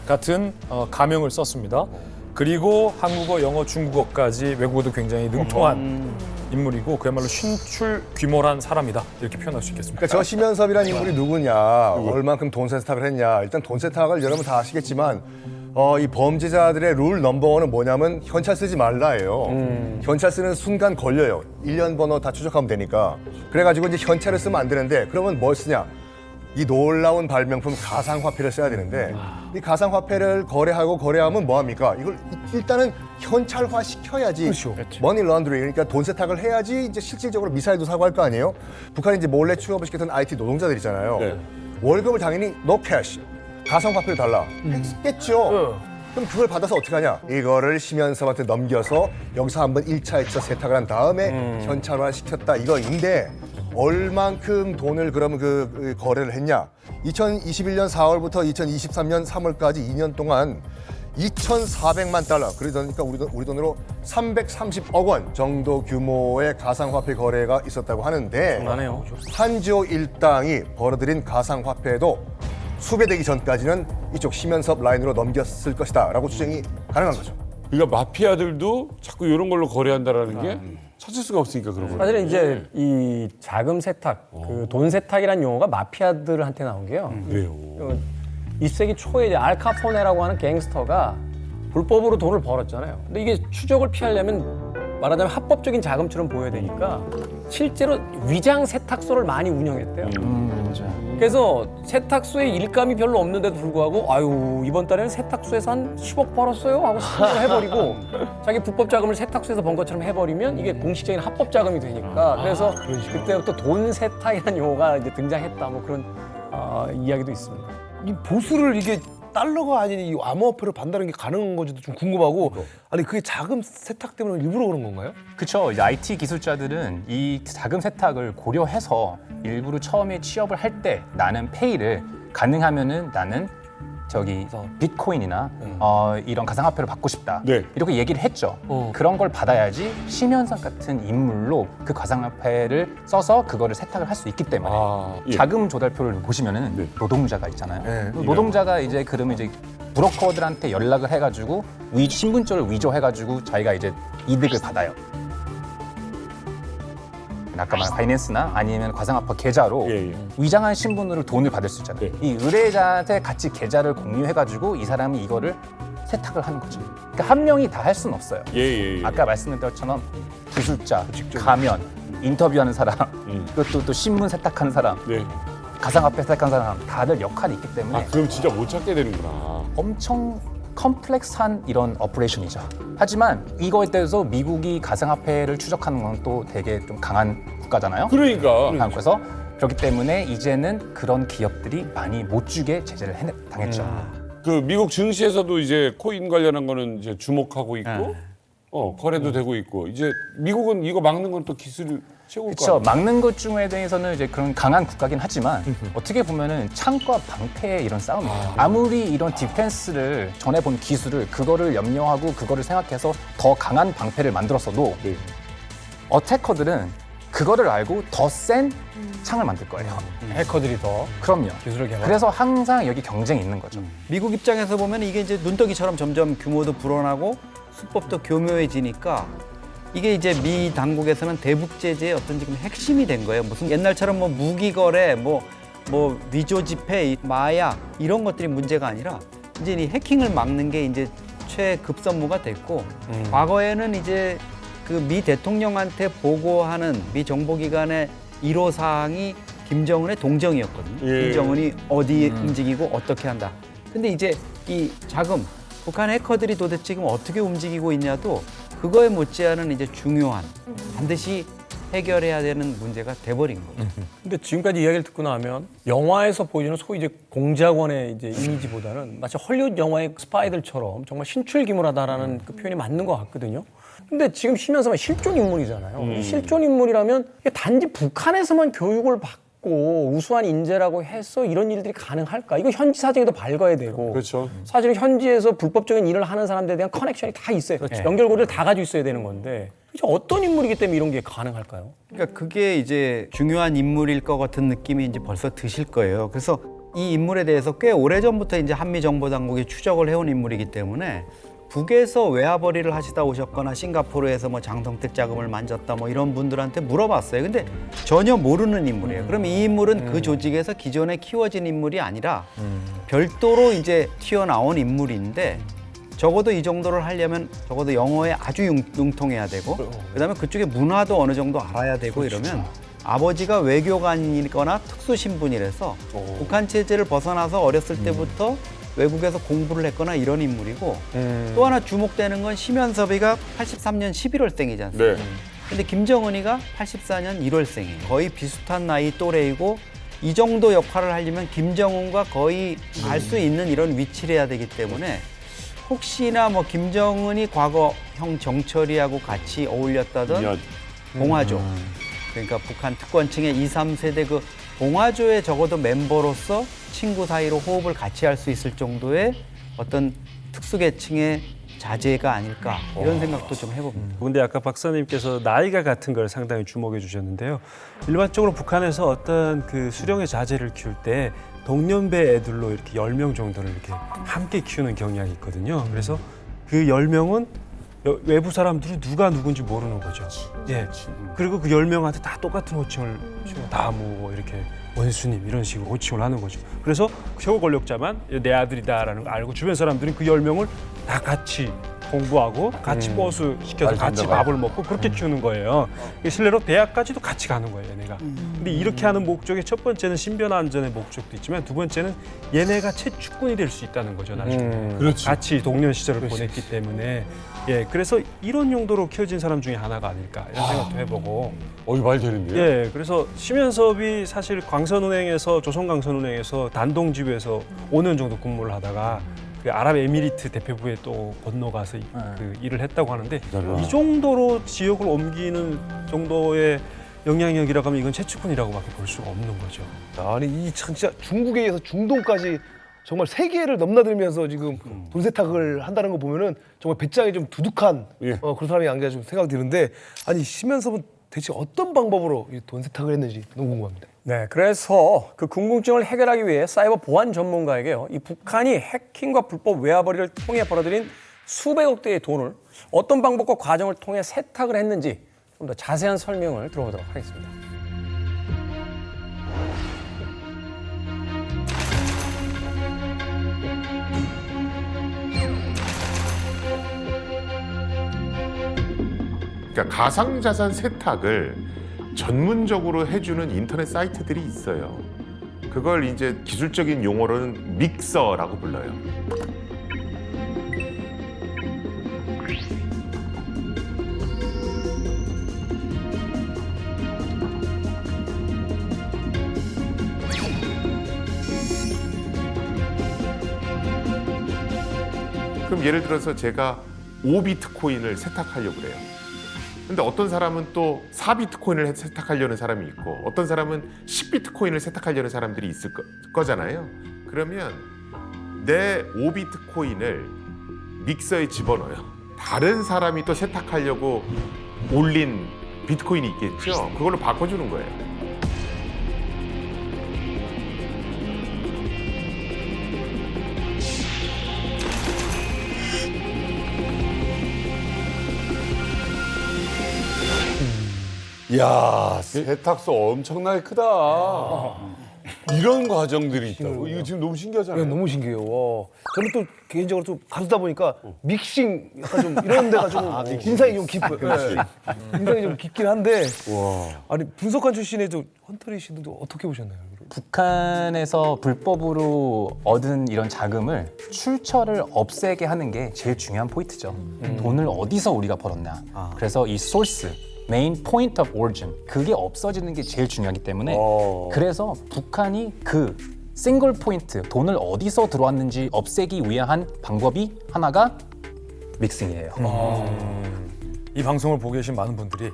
[SPEAKER 1] 같은 가명을 썼습니다. 그리고 한국어, 영어, 중국어까지 외국어도 굉장히 능통한 인물이고 그야말로 신출 귀몰한 사람이다 이렇게 표현할 수 있겠습니다.
[SPEAKER 8] 그러니까 저 심현섭이라는 인물이 누구냐, 얼만큼 돈 세탁을 했냐. 일단 돈 세탁을 여러분 다 아시겠지만 이 범죄자들의 룰 넘버원은 뭐냐면 현찰 쓰지 말라예요. 현찰 쓰는 순간 걸려요. 1년 번호 다 추적하면 되니까. 그래가지고 이제 현찰을 쓰면 안 되는데 그러면 뭘 쓰냐? 이 놀라운 발명품 가상화폐를 써야 되는데 이 가상화폐를 거래하면 뭐합니까? 이걸 일단은 현찰화 시켜야지.
[SPEAKER 5] 그렇죠.
[SPEAKER 8] 머니 런드리, 그러니까 돈 세탁을 해야지 이제 실질적으로 미사일도 사고할 거 아니에요? 북한이 이제 몰래 취업을 시켰던 IT 노동자들 있잖아요.
[SPEAKER 4] 네.
[SPEAKER 8] 월급을 당연히 no cash, 가상화폐를 달라 했겠죠. 그럼 그걸 받아서 어떻게 하냐? 이거를 심현섭한테 넘겨서 여기서 한번 1차, 2차 세탁을 한 다음에 현찰화 시켰다 이거인데 얼만큼 돈을 그러면 그 거래를 했냐? 2021년 4월부터 2023년 3월까지 2년 동안 2,400만 달러, 그러니까 우리 돈으로 330억 원 정도 규모의 가상화폐 거래가 있었다고 하는데
[SPEAKER 2] 많네요.
[SPEAKER 8] 한지호 일당이 벌어들인 가상화폐도 수배되기 전까지는 이쪽 심현섭 라인으로 넘겼을 것이다 라고 추정이 가능한 거죠.
[SPEAKER 4] 그러니까 마피아들도 자꾸 이런 걸로 거래한다라는 게 찾을 수가 없으니까 그런 거예요.
[SPEAKER 2] 사실은 이제 이 자금 세탁, 그 돈 세탁이라는 용어가 마피아들한테 나온 게요.
[SPEAKER 4] 그래요.
[SPEAKER 2] 20세기 초에 이제 알카포네라고 하는 갱스터가 불법으로 돈을 벌었잖아요. 근데 이게 추적을 피하려면 말하자면 합법적인 자금처럼 보여야 되니까 실제로 위장 세탁소를 많이 운영했대요. 그래서 세탁소에 일감이 별로 없는데도 불구하고 아유 이번 달에는 세탁소에서 한 10억 벌었어요 하고 신고를 해버리고 자기 불법 자금을 세탁소에서 번 것처럼 해버리면 이게 공식적인 합법 자금이 되니까 그래서 그때부터 돈 세탁이라는 용어가 이제 등장했다 뭐 그런 이야기도 있습니다.
[SPEAKER 5] 이 보수를 이게 달러가 아닌 이 암호화폐로 판다는 게 가능한 건지도 좀 궁금하고 아니 그게 자금 세탁 때문에 일부러 그런 건가요?
[SPEAKER 7] 그렇죠. 이제 IT 기술자들은 이 자금 세탁을 고려해서 일부러 처음에 취업을 할 때 나는 페이를 가능하면은 나는 저기 비트코인이나 이런 가상화폐를 받고 싶다.
[SPEAKER 4] 네.
[SPEAKER 7] 이렇게 얘기를 했죠. 그런 걸 받아야지 심현섭 같은 인물로 그 가상화폐를 써서 그거를 세탁을 할 수 있기 때문에
[SPEAKER 4] 예.
[SPEAKER 7] 자금 조달표를 보시면은 노동자가 있잖아요. 노동자가 이제 그러면 이제 브로커들한테 연락을 해가지고 신분증을 위조해가지고 자기가 이제 이득을 받아요. 아까 말한 바이낸스나 아니면 가상화폐 계좌로 위장한 신분으로 돈을 받을 수 있잖아요. 이 의뢰자한테 같이 계좌를 공유해가지고 이 사람이 이거를 세탁을 하는 거죠. 그러니까 한 명이 다 할 수는 없어요. 아까 말씀드린 것처럼 기술자, 가면, 인터뷰하는 사람, 그리고 또 신문 세탁하는 사람, 가상화폐 세탁하는 사람 다들 역할이 있기 때문에
[SPEAKER 4] 그럼 진짜 못 찾게 되는구나.
[SPEAKER 7] 엄청 컴플렉스한 이런 오퍼레이션이죠. 하지만 이거에 대해서 미국이 가상화폐를 추적하는 건 또 되게 좀 강한 국가잖아요.
[SPEAKER 4] 그러니까.
[SPEAKER 7] 그래서 그렇기 때문에 이제는 그런 기업들이 많이 못 주게 제재를 당했죠.
[SPEAKER 4] 그 미국 증시에서도 이제 코인 관련한 거는 이제 주목하고 있고, 거래도 되고 있고 이제 미국은 이거 막는 건 또 기술을 채울 거
[SPEAKER 7] 그렇죠.
[SPEAKER 4] 아니에요.
[SPEAKER 7] 막는 것 중에 대해서는 이제 그런 강한 국가긴 하지만 어떻게 보면은 창과 방패의 이런 싸움이에요. 아무리 이런 디펜스를 전해본 기술을 그거를 염려하고 그거를 생각해서 더 강한 방패를 만들었어도 어태커들은 그거를 알고 더 센 창을 만들 거예요.
[SPEAKER 2] 해커들이 더
[SPEAKER 7] 그럼요.
[SPEAKER 2] 기술을 개발.
[SPEAKER 7] 그래서 항상 여기 경쟁이 있는 거죠.
[SPEAKER 9] 미국 입장에서 보면 이게 이제 눈덩이처럼 점점 규모도 불어나고 수법도 교묘해지니까 이게 이제 미 당국에서는 대북 제재의 어떤 지금 핵심이 된 거예요. 무슨 옛날처럼 뭐 무기 거래, 뭐 위조 지폐, 마약 이런 것들이 문제가 아니라 이제 이 해킹을 막는 게 이제 최급선무가 됐고 과거에는 이제 그 미 대통령한테 보고하는 미 정보기관의 1호 사항이 김정은의 동정이었거든요.
[SPEAKER 4] 예.
[SPEAKER 9] 김정은이 어디 움직이고 어떻게 한다. 근데 이제 이 자금, 북한 해커들이 도대체 지금 어떻게 움직이고 있냐도 그거에 못지않은 이제 중요한 반드시 해결해야 되는 문제가 돼버린 거죠.
[SPEAKER 2] 근데 지금까지 이야기를 듣고 나면 영화에서 보여주는 소위 이제 공작원의 이제 이미지보다는 마치 헐리우드 영화의 스파이들처럼 정말 신출기물하다라는 그 표현이 맞는 것 같거든요. 근데 지금 심연섭은 실존 인물이잖아요. 이 실존 인물이라면 이게 단지 북한에서만 교육을 받고 우수한 인재라고 해서 이런 일들이 가능할까? 이거 현지 사정에도 밝아야 되고.
[SPEAKER 4] 그렇죠.
[SPEAKER 2] 사실은 현지에서 불법적인 일을 하는 사람들에 대한 커넥션이 다 있어요. 연결고리를 다 가지고 있어야 되는 건데 어떤 인물이기 때문에 이런 게 가능할까요?
[SPEAKER 9] 그러니까 그게 이제 중요한 인물일 것 같은 느낌이 이제 벌써 드실 거예요. 그래서 이 인물에 대해서 꽤 오래전부터 이제 한미 정보 당국이 추적을 해온 인물이기 때문에 북에서 외화벌이를 하시다 오셨거나 싱가포르에서 뭐 장성택 자금을 만졌다 뭐 이런 분들한테 물어봤어요. 근데 전혀 모르는 인물이에요. 그럼 이 인물은 그 조직에서 기존에 키워진 인물이 아니라 별도로 이제 튀어나온 인물인데 적어도 이 정도를 하려면 적어도 영어에 아주 융통해야 되고 그다음에 그쪽의 문화도 어느 정도 알아야 되고 이러면 아버지가 외교관이거나 특수신분이라서 북한 체제를 벗어나서 어렸을 때부터 외국에서 공부를 했거나 이런 인물이고 또 하나 주목되는 건 심연섭이가 83년 11월생이지 않습니까?
[SPEAKER 4] 네.
[SPEAKER 9] 근데 김정은이가 84년 1월생이에요. 거의 비슷한 나이 또래이고 이 정도 역할을 하려면 김정은과 거의 알 수 있는 이런 위치를 해야 되기 때문에 혹시나 뭐 김정은이 과거 형 정철이하고 같이 어울렸다던 봉화조 그러니까 북한 특권층의 2, 3세대 그 봉화조의 적어도 멤버로서 친구 사이로 호흡을 같이 할 수 있을 정도의 어떤 특수계층의 자제가 아닐까 이런 생각도 좀 해봅니다.
[SPEAKER 12] 근데 아까 박사님께서 나이가 같은 걸 상당히 주목해 주셨는데요. 일반적으로 북한에서 어떤 그 수령의 자제를 키울 때 동년배 애들로 이렇게 10명 정도를 이렇게 함께 키우는 경향이 있거든요. 그래서 그 10명은 외부 사람들은 누가 누군지 모르는 거죠. 예. 그리고 그 10명한테 다 똑같은 호칭을 다 뭐 이렇게 원수님 이런 식으로 호칭을 하는 거죠. 그래서 최고 권력자만 내 아들이다라는 걸 알고 주변 사람들은 그 10명을 다 같이 공부하고 같이 버스 시켜서 같이 밥을 먹고 그렇게 키우는 거예요. 실례로 대학까지도 같이 가는 거예요, 얘네가. 근데 이렇게 하는 목적의 첫 번째는 신변 안전의 목적도 있지만 두 번째는 얘네가 채축군이 될 수 있다는 거죠, 나중에.
[SPEAKER 4] 그렇지.
[SPEAKER 12] 같이 동년 시절을 보냈기 때문에. 예, 그래서 이런 용도로 키워진 사람 중에 하나가 아닐까 이런 생각도 해보고.
[SPEAKER 4] 이거 말 되는데요?
[SPEAKER 12] 예, 그래서 심연섭이 사실 광선은행에서 조선광선은행에서 단동지부에서 5년 정도 근무를 하다가 그 아랍에미리트 대표부에 또 건너가서 그 일을 했다고 하는데 이 정도로 지역을 옮기는 정도의 영향력이라고 하면 이건 채축군이라고밖에 볼 수가 없는 거죠.
[SPEAKER 5] 아니 이 진짜 중국에 의해서 중동까지 정말 세계를 넘나들면서 지금 돈 세탁을 한다는 거 보면은 정말 배짱이 좀 두둑한 그런 사람이 아닌가 좀 생각이 드는데 아니 심연섭은 대체 어떤 방법으로 이 돈 세탁을 했는지 너무 궁금합니다.
[SPEAKER 2] 네, 그래서 그 궁금증을 해결하기 위해 사이버 보안 전문가에게요, 이 북한이 해킹과 불법 외화벌이를 통해 벌어들인 수백억 대의 돈을 어떤 방법과 과정을 통해 세탁을 했는지 좀 더 자세한 설명을 들어보도록 하겠습니다.
[SPEAKER 15] 그러니까 가상자산 세탁을 전문적으로 해주는 인터넷 사이트들이 있어요. 그걸 이제 기술적인 용어로는 믹서라고 불러요. 그럼 예를 들어서 제가 5비트코인을 세탁하려고 그래요. 근데 어떤 사람은 또 4비트코인을 세탁하려는 사람이 있고 어떤 사람은 10비트코인을 세탁하려는 사람들이 있을 거잖아요. 그러면 내 5비트코인을 믹서에 집어넣어요. 다른 사람이 또 세탁하려고 올린 비트코인이 있겠죠. 그걸로 바꿔주는 거예요.
[SPEAKER 4] 야, 세탁소 엄청나게 크다. 이런 과정들이 있다고? 이거 지금 너무 신기하잖아요.
[SPEAKER 5] 네, 너무 신기해요. 와. 저는 또 개인적으로 좀 가수다 보니까 믹싱 약간 좀 이런 데가 좀 인상이 좀 깊어요. 네. 인상이 좀 깊긴 한데.
[SPEAKER 4] 와.
[SPEAKER 5] 아니 분석관 출신의 헌터리 씨도 어떻게 보셨나요?
[SPEAKER 7] 북한에서 불법으로 얻은 이런 자금을 출처를 없애게 하는 게 제일 중요한 포인트죠. 돈을 어디서 우리가 벌었나. 그래서 이 소스, 메인 포인트 오브 오리진, 그게 없어지는 게 제일 중요하기 때문에 그래서 북한이 그 싱글 포인트, 돈을 어디서 들어왔는지 없애기 위한 방법이 하나가 믹싱이에요.
[SPEAKER 1] 이 방송을 보고 계신 많은 분들이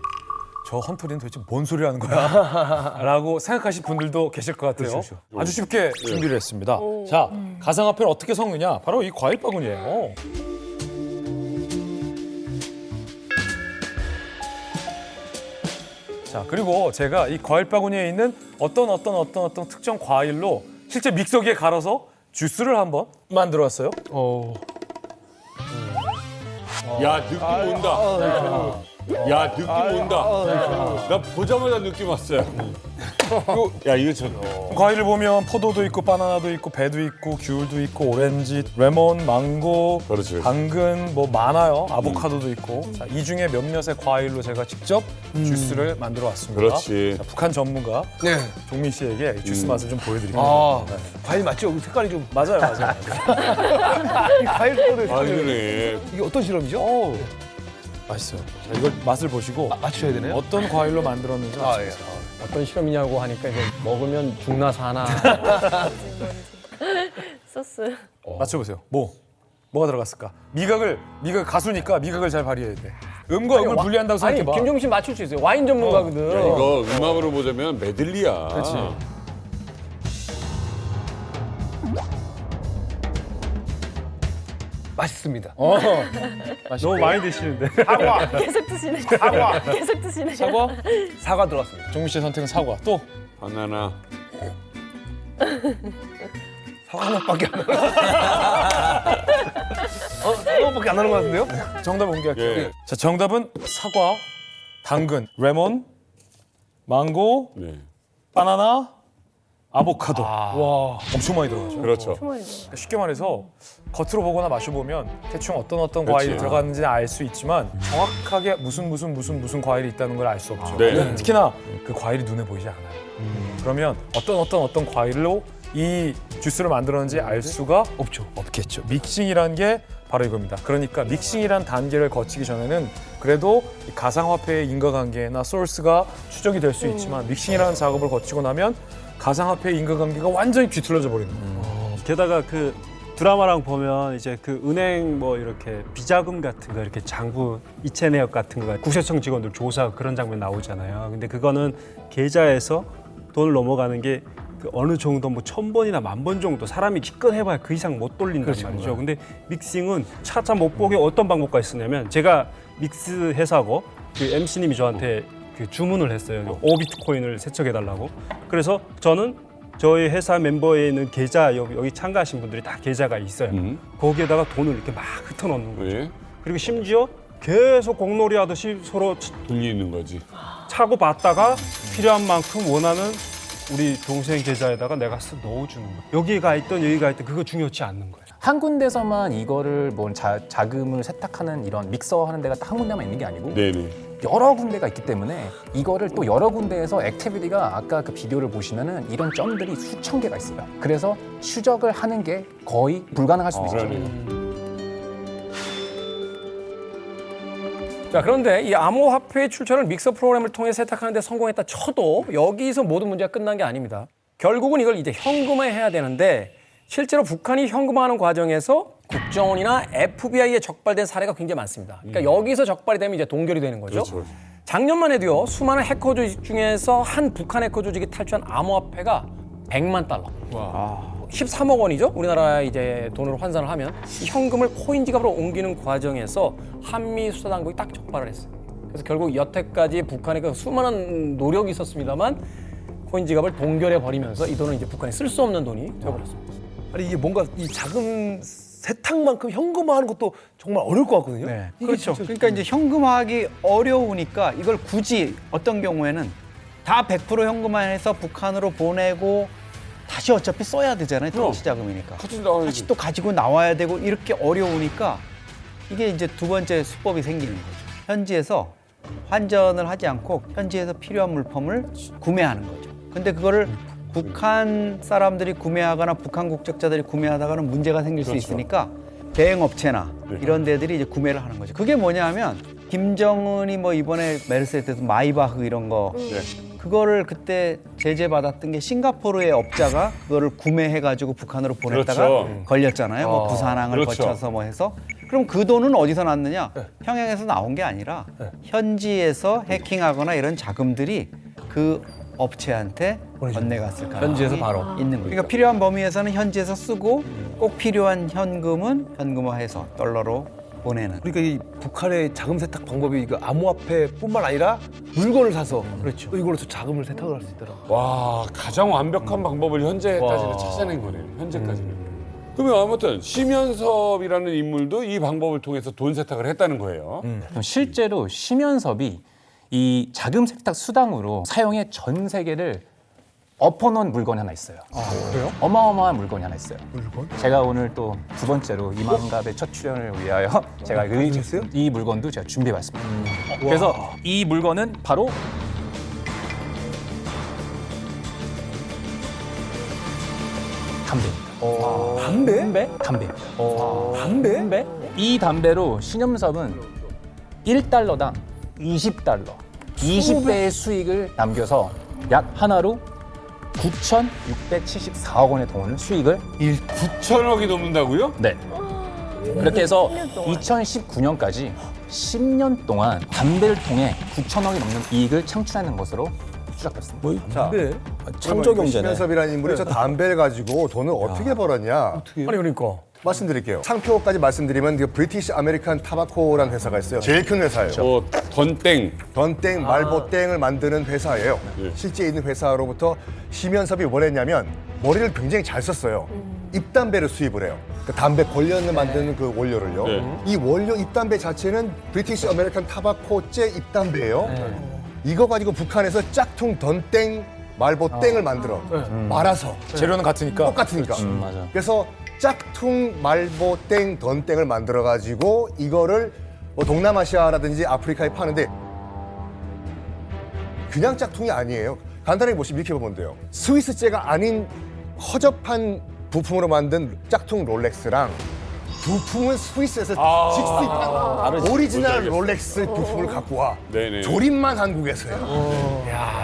[SPEAKER 1] 저 헌터리는 도대체 뭔 소리 하는 거야? 라고 생각하실 분들도 계실 것 같아요.
[SPEAKER 5] 그렇죠.
[SPEAKER 1] 아주 쉽게 준비를 했습니다. 자, 가상화폐를 어떻게 섞느냐? 바로 이 과일 바구니예요. 자, 그리고 제가 이 과일 바구니에 있는 어떤 특정 과일로 실제 믹서기에 갈아서 주스를 한번 만들어 왔어요.
[SPEAKER 4] 야, 느낌 온다. 야, 느낌 온다. 나 보자마자 느낌 왔어요. 야, 이거 참.
[SPEAKER 1] 과일을 보면 포도도 있고 바나나도 있고 배도 있고 귤도 있고 오렌지, 레몬, 망고,
[SPEAKER 4] 그렇지.
[SPEAKER 1] 당근 뭐 많아요. 아보카도도 있고. 자, 이 중에 몇몇의 과일로 제가 직접 주스를 만들어 왔습니다.
[SPEAKER 4] 그렇지.
[SPEAKER 1] 자, 북한 전문가
[SPEAKER 5] 네.
[SPEAKER 1] 종민 씨에게 이 주스 맛을 좀 보여드릴게요.
[SPEAKER 5] 아,
[SPEAKER 1] 네.
[SPEAKER 5] 과일 맞죠? 색깔이 좀.
[SPEAKER 1] 맞아요.
[SPEAKER 5] 이 과일 색깔이.
[SPEAKER 4] 아, 그러네.
[SPEAKER 5] 이게 어떤 실험이죠?
[SPEAKER 1] 맛있어요. 자, 이걸 맛을 보시고
[SPEAKER 5] 맞춰야 되나요?
[SPEAKER 1] 어떤 과일로 만들었는지 맞춰보세요.
[SPEAKER 2] 어떤 실험이냐고 하니까 이제 먹으면 죽나 사나.
[SPEAKER 14] 소스.
[SPEAKER 1] 맞춰보세요. 뭐가 들어갔을까? 미각을 가수니까 미각을 잘 발휘해야 돼. 음과 음을 분리한다고 생각해봐.
[SPEAKER 2] 아니, 김종민 씨 맞출 수 있어요. 와인 전문가거든.
[SPEAKER 4] 야, 이거 음악으로 보자면 메들리야.
[SPEAKER 1] 그렇지.
[SPEAKER 5] 맛있습니다.
[SPEAKER 12] 너무 많이 드시는데.
[SPEAKER 5] 사과.
[SPEAKER 14] 계속 드시네.
[SPEAKER 5] 사과.
[SPEAKER 14] 계속 드시네.
[SPEAKER 5] 사과 들어갔습니다.
[SPEAKER 1] 종민 씨의 선택은 사과. 또
[SPEAKER 4] 바나나.
[SPEAKER 5] 사과 맛밖에 안 나요. 사과 맛밖에 안 나는 것 같은데요?
[SPEAKER 1] 정답 공개할게요.
[SPEAKER 4] 예.
[SPEAKER 1] 자, 정답은 사과, 당근, 레몬, 망고,
[SPEAKER 4] 네.
[SPEAKER 1] 바나나, 아보카도.
[SPEAKER 5] 와.
[SPEAKER 1] 엄청 많이 들어가죠.
[SPEAKER 4] 그렇죠.
[SPEAKER 1] 쉽게 말해서 겉으로 보거나 마셔보면 대충 어떤
[SPEAKER 4] 그렇지.
[SPEAKER 1] 과일이 들어갔는지는 알 수 있지만 정확하게 무슨 과일이 있다는 걸 알 수 없죠.
[SPEAKER 4] 네.
[SPEAKER 1] 특히나 그 과일이 눈에 보이지 않아요. 그러면 어떤 과일로 이 주스를 만들었는지 알 수가 없겠죠. 믹싱이라는 게 바로 이겁니다. 그러니까 믹싱이란 단계를 거치기 전에는 그래도 이 가상화폐의 인과관계나 소스가 추적이 될 수 있지만 믹싱이라는 작업을 거치고 나면 가상화폐의 인과관계가 완전히 뒤틀려져 버리는 거예요.
[SPEAKER 12] 게다가 그 드라마랑 보면 이제 그 은행 뭐 이렇게 비자금 같은 거 이렇게 장부 이체 내역 같은 거 국세청 직원들 조사 그런 장면 나오잖아요. 근데 그거는 계좌에서 돈을 넘어가는 게 그 어느 정도 뭐 1000번이나 10,000번 정도 사람이 기껏 해봐야 그 이상 못 돌린단 말이죠. 근데 믹싱은 차차 못 보게 어떤 방법까지 쓰냐면 제가 믹스 회사고 그 MC님이 저한테 그 주문을 했어요. 5비트코인을 세척해달라고. 그래서 저는 저희 회사 멤버에 있는 계좌 여기 참가하신 분들이 다 계좌가 있어요. 거기에다가 돈을 이렇게 막 흩어놓는 거죠.
[SPEAKER 4] 네.
[SPEAKER 12] 그리고 심지어 계속 공놀이 하듯이 서로
[SPEAKER 4] 돌리는 거지.
[SPEAKER 12] 차고 받다가 필요한 만큼 원하는 우리 동생 계좌에다가 내가 넣어주는 거야. 여기가 있던 여기가 있던 그거 중요치 않는 거야.
[SPEAKER 7] 한 군데서만 이거를 뭐 자금을 세탁하는 이런 믹서 하는 데가 딱 한 군데만 있는 게 아니고
[SPEAKER 4] 네네.
[SPEAKER 7] 여러 군데가 있기 때문에 이거를 또 여러 군데에서 액티비티가 아까 그 비디오를 보시면은 이런 점들이 수천 개가 있어요. 그래서 추적을 하는 게 거의 불가능할 수 있죠.
[SPEAKER 2] 자, 그런데 이 암호화폐의 출처를 믹서 프로그램을 통해 세탁하는 데 성공했다 쳐도 여기서 모든 문제가 끝난 게 아닙니다. 결국은 이걸 이제 현금화해야 되는데 실제로 북한이 현금화하는 과정에서 국정원이나 FBI에 적발된 사례가 굉장히 많습니다. 그러니까 여기서 적발이 되면 이제 동결이 되는 거죠.
[SPEAKER 4] 그렇죠.
[SPEAKER 2] 작년만 해도요, 수많은 해커 조직 중에서 한 북한 해커 조직이 탈취한 암호화폐가 100만 달러. 13억 원이죠. 우리나라 이제 돈으로 환산을 하면 이 현금을 코인 지갑으로 옮기는 과정에서 한미 수사 당국이 딱 적발을 했어요. 그래서 결국 여태까지 북한의 그 수많은 노력이 있었습니다만 코인 지갑을 동결해 버리면서 이 돈은 이제 북한이 쓸 수 없는 돈이 되어버렸습니다.
[SPEAKER 5] 아니 이게 뭔가 이 자금 세탁만큼 현금화하는 것도 정말 어려울 것 같거든요. 이게
[SPEAKER 9] 그렇죠.
[SPEAKER 5] 진짜-
[SPEAKER 9] 그러니까 이제 현금화하기 어려우니까 이걸 굳이 어떤 경우에는 다 100% 현금화해서 북한으로 보내고 다시 어차피 써야 되잖아요. 통치 자금이니까. 다시 또 가지고 나와야 되고 이렇게 어려우니까 이게 이제 두 번째 수법이 생기는 거죠. 현지에서 환전을 하지 않고 현지에서 필요한 물품을 구매하는 거죠. 근데 그거를 북한 사람들이 구매하거나 북한 국적자들이 구매하다가는 문제가 생길 수 있으니까 대행업체나 이런 데들이 이제 구매를 하는 거죠. 그게 뭐냐면 김정은이 뭐 이번에 메르세스 때도 마이바흐 이런 거 그거를 그때 제재 받았던 게 싱가포르의 업자가 그거를 구매해가지고 북한으로 보냈다가
[SPEAKER 4] 그렇죠.
[SPEAKER 9] 걸렸잖아요. 뭐 부산항을
[SPEAKER 4] 그렇죠.
[SPEAKER 9] 거쳐서 뭐 해서 그럼 그 돈은 어디서 났느냐? 평양에서 나온 게 아니라 현지에서 해킹하거나 이런 자금들이 그 업체한테 건네갔을 가능성이
[SPEAKER 2] 현지에서 바로
[SPEAKER 9] 있는 거예요. 그러니까 필요한 범위에서는 현지에서 쓰고 꼭 필요한 현금은 현금화해서 달러로 보내는.
[SPEAKER 5] 그러니까 이 북한의 자금 세탁 방법이 이거 암호화폐뿐만 아니라 물건을 사서 그렇죠. 또 이걸로 자금을 세탁을 할 수 있더라고요.
[SPEAKER 4] 와, 가장 완벽한 방법을 현재까지는 찾아낸 거네요. 현재까지는. 그러면 아무튼 심연섭이라는 인물도 이 방법을 통해서 돈 세탁을 했다는 거예요.
[SPEAKER 7] 실제로 심연섭이 이 자금 세탁 수단으로 사용해 전 세계를 엎어놓은 물건이 하나 있어요.
[SPEAKER 1] 그래요?
[SPEAKER 7] 어마어마한 물건이 하나 있어요.
[SPEAKER 1] 물건?
[SPEAKER 7] 제가 오늘 또 두 번째로 이만갑의 첫 출연을 위하여 제가 이 물건도 제가 준비해봤습니다. 그래서 이 물건은 바로 담배입니다.
[SPEAKER 5] 담배?
[SPEAKER 7] 담배입니다. 이 담배로 신염섭은 1달러당 20달러, 20배의 수익을 남겨서 약 하나로 9,674억 원의 돈을 수익을
[SPEAKER 4] 9천억이 넘는다고요?
[SPEAKER 7] 네. 그렇게 해서 2019년까지 10년 동안 담배를 통해 9천억이 넘는 이익을 창출하는 것으로 추적됐습니다.
[SPEAKER 8] 자,
[SPEAKER 3] 창조 경제네.
[SPEAKER 8] 심연섭이라는 인물이 저 담배를 가지고 돈을 어떻게 벌었냐?
[SPEAKER 2] 아니 그러니까
[SPEAKER 8] 말씀드릴게요. 상표까지 말씀드리면 그 브리티시 아메리칸 타바코라는 회사가 있어요. 제일 큰 회사예요.
[SPEAKER 4] 던땡.
[SPEAKER 8] 던땡, 말보땡을 만드는 회사예요. 실제 있는 회사로부터 심연섭이 뭘 했냐면 머리를 굉장히 잘 썼어요. 잎담배를 수입을 해요. 그 담배 권련을 만드는 그 원료를요. 이 원료 잎담배 자체는 브리티시 아메리칸 타바코제 잎담배예요. 이거 가지고 북한에서 짝퉁 던땡, 말보땡을 만들어. 말아서.
[SPEAKER 1] 재료는 같으니까.
[SPEAKER 8] 똑같으니까.
[SPEAKER 3] 맞아.
[SPEAKER 8] 그래서 짝퉁 말보땡 던땡을 만들어 가지고 이거를 뭐 동남아시아라든지 아프리카에 파는데 그냥 짝퉁이 아니에요. 간단하게 보시면 이렇게 보면 돼요. 스위스제가 아닌 허접한 부품으로 만든 짝퉁 롤렉스랑 부품은 스위스에서 직수입한 오리지널 롤렉스 부품을 갖고 와.
[SPEAKER 4] 네네.
[SPEAKER 8] 조립만 한국에서요.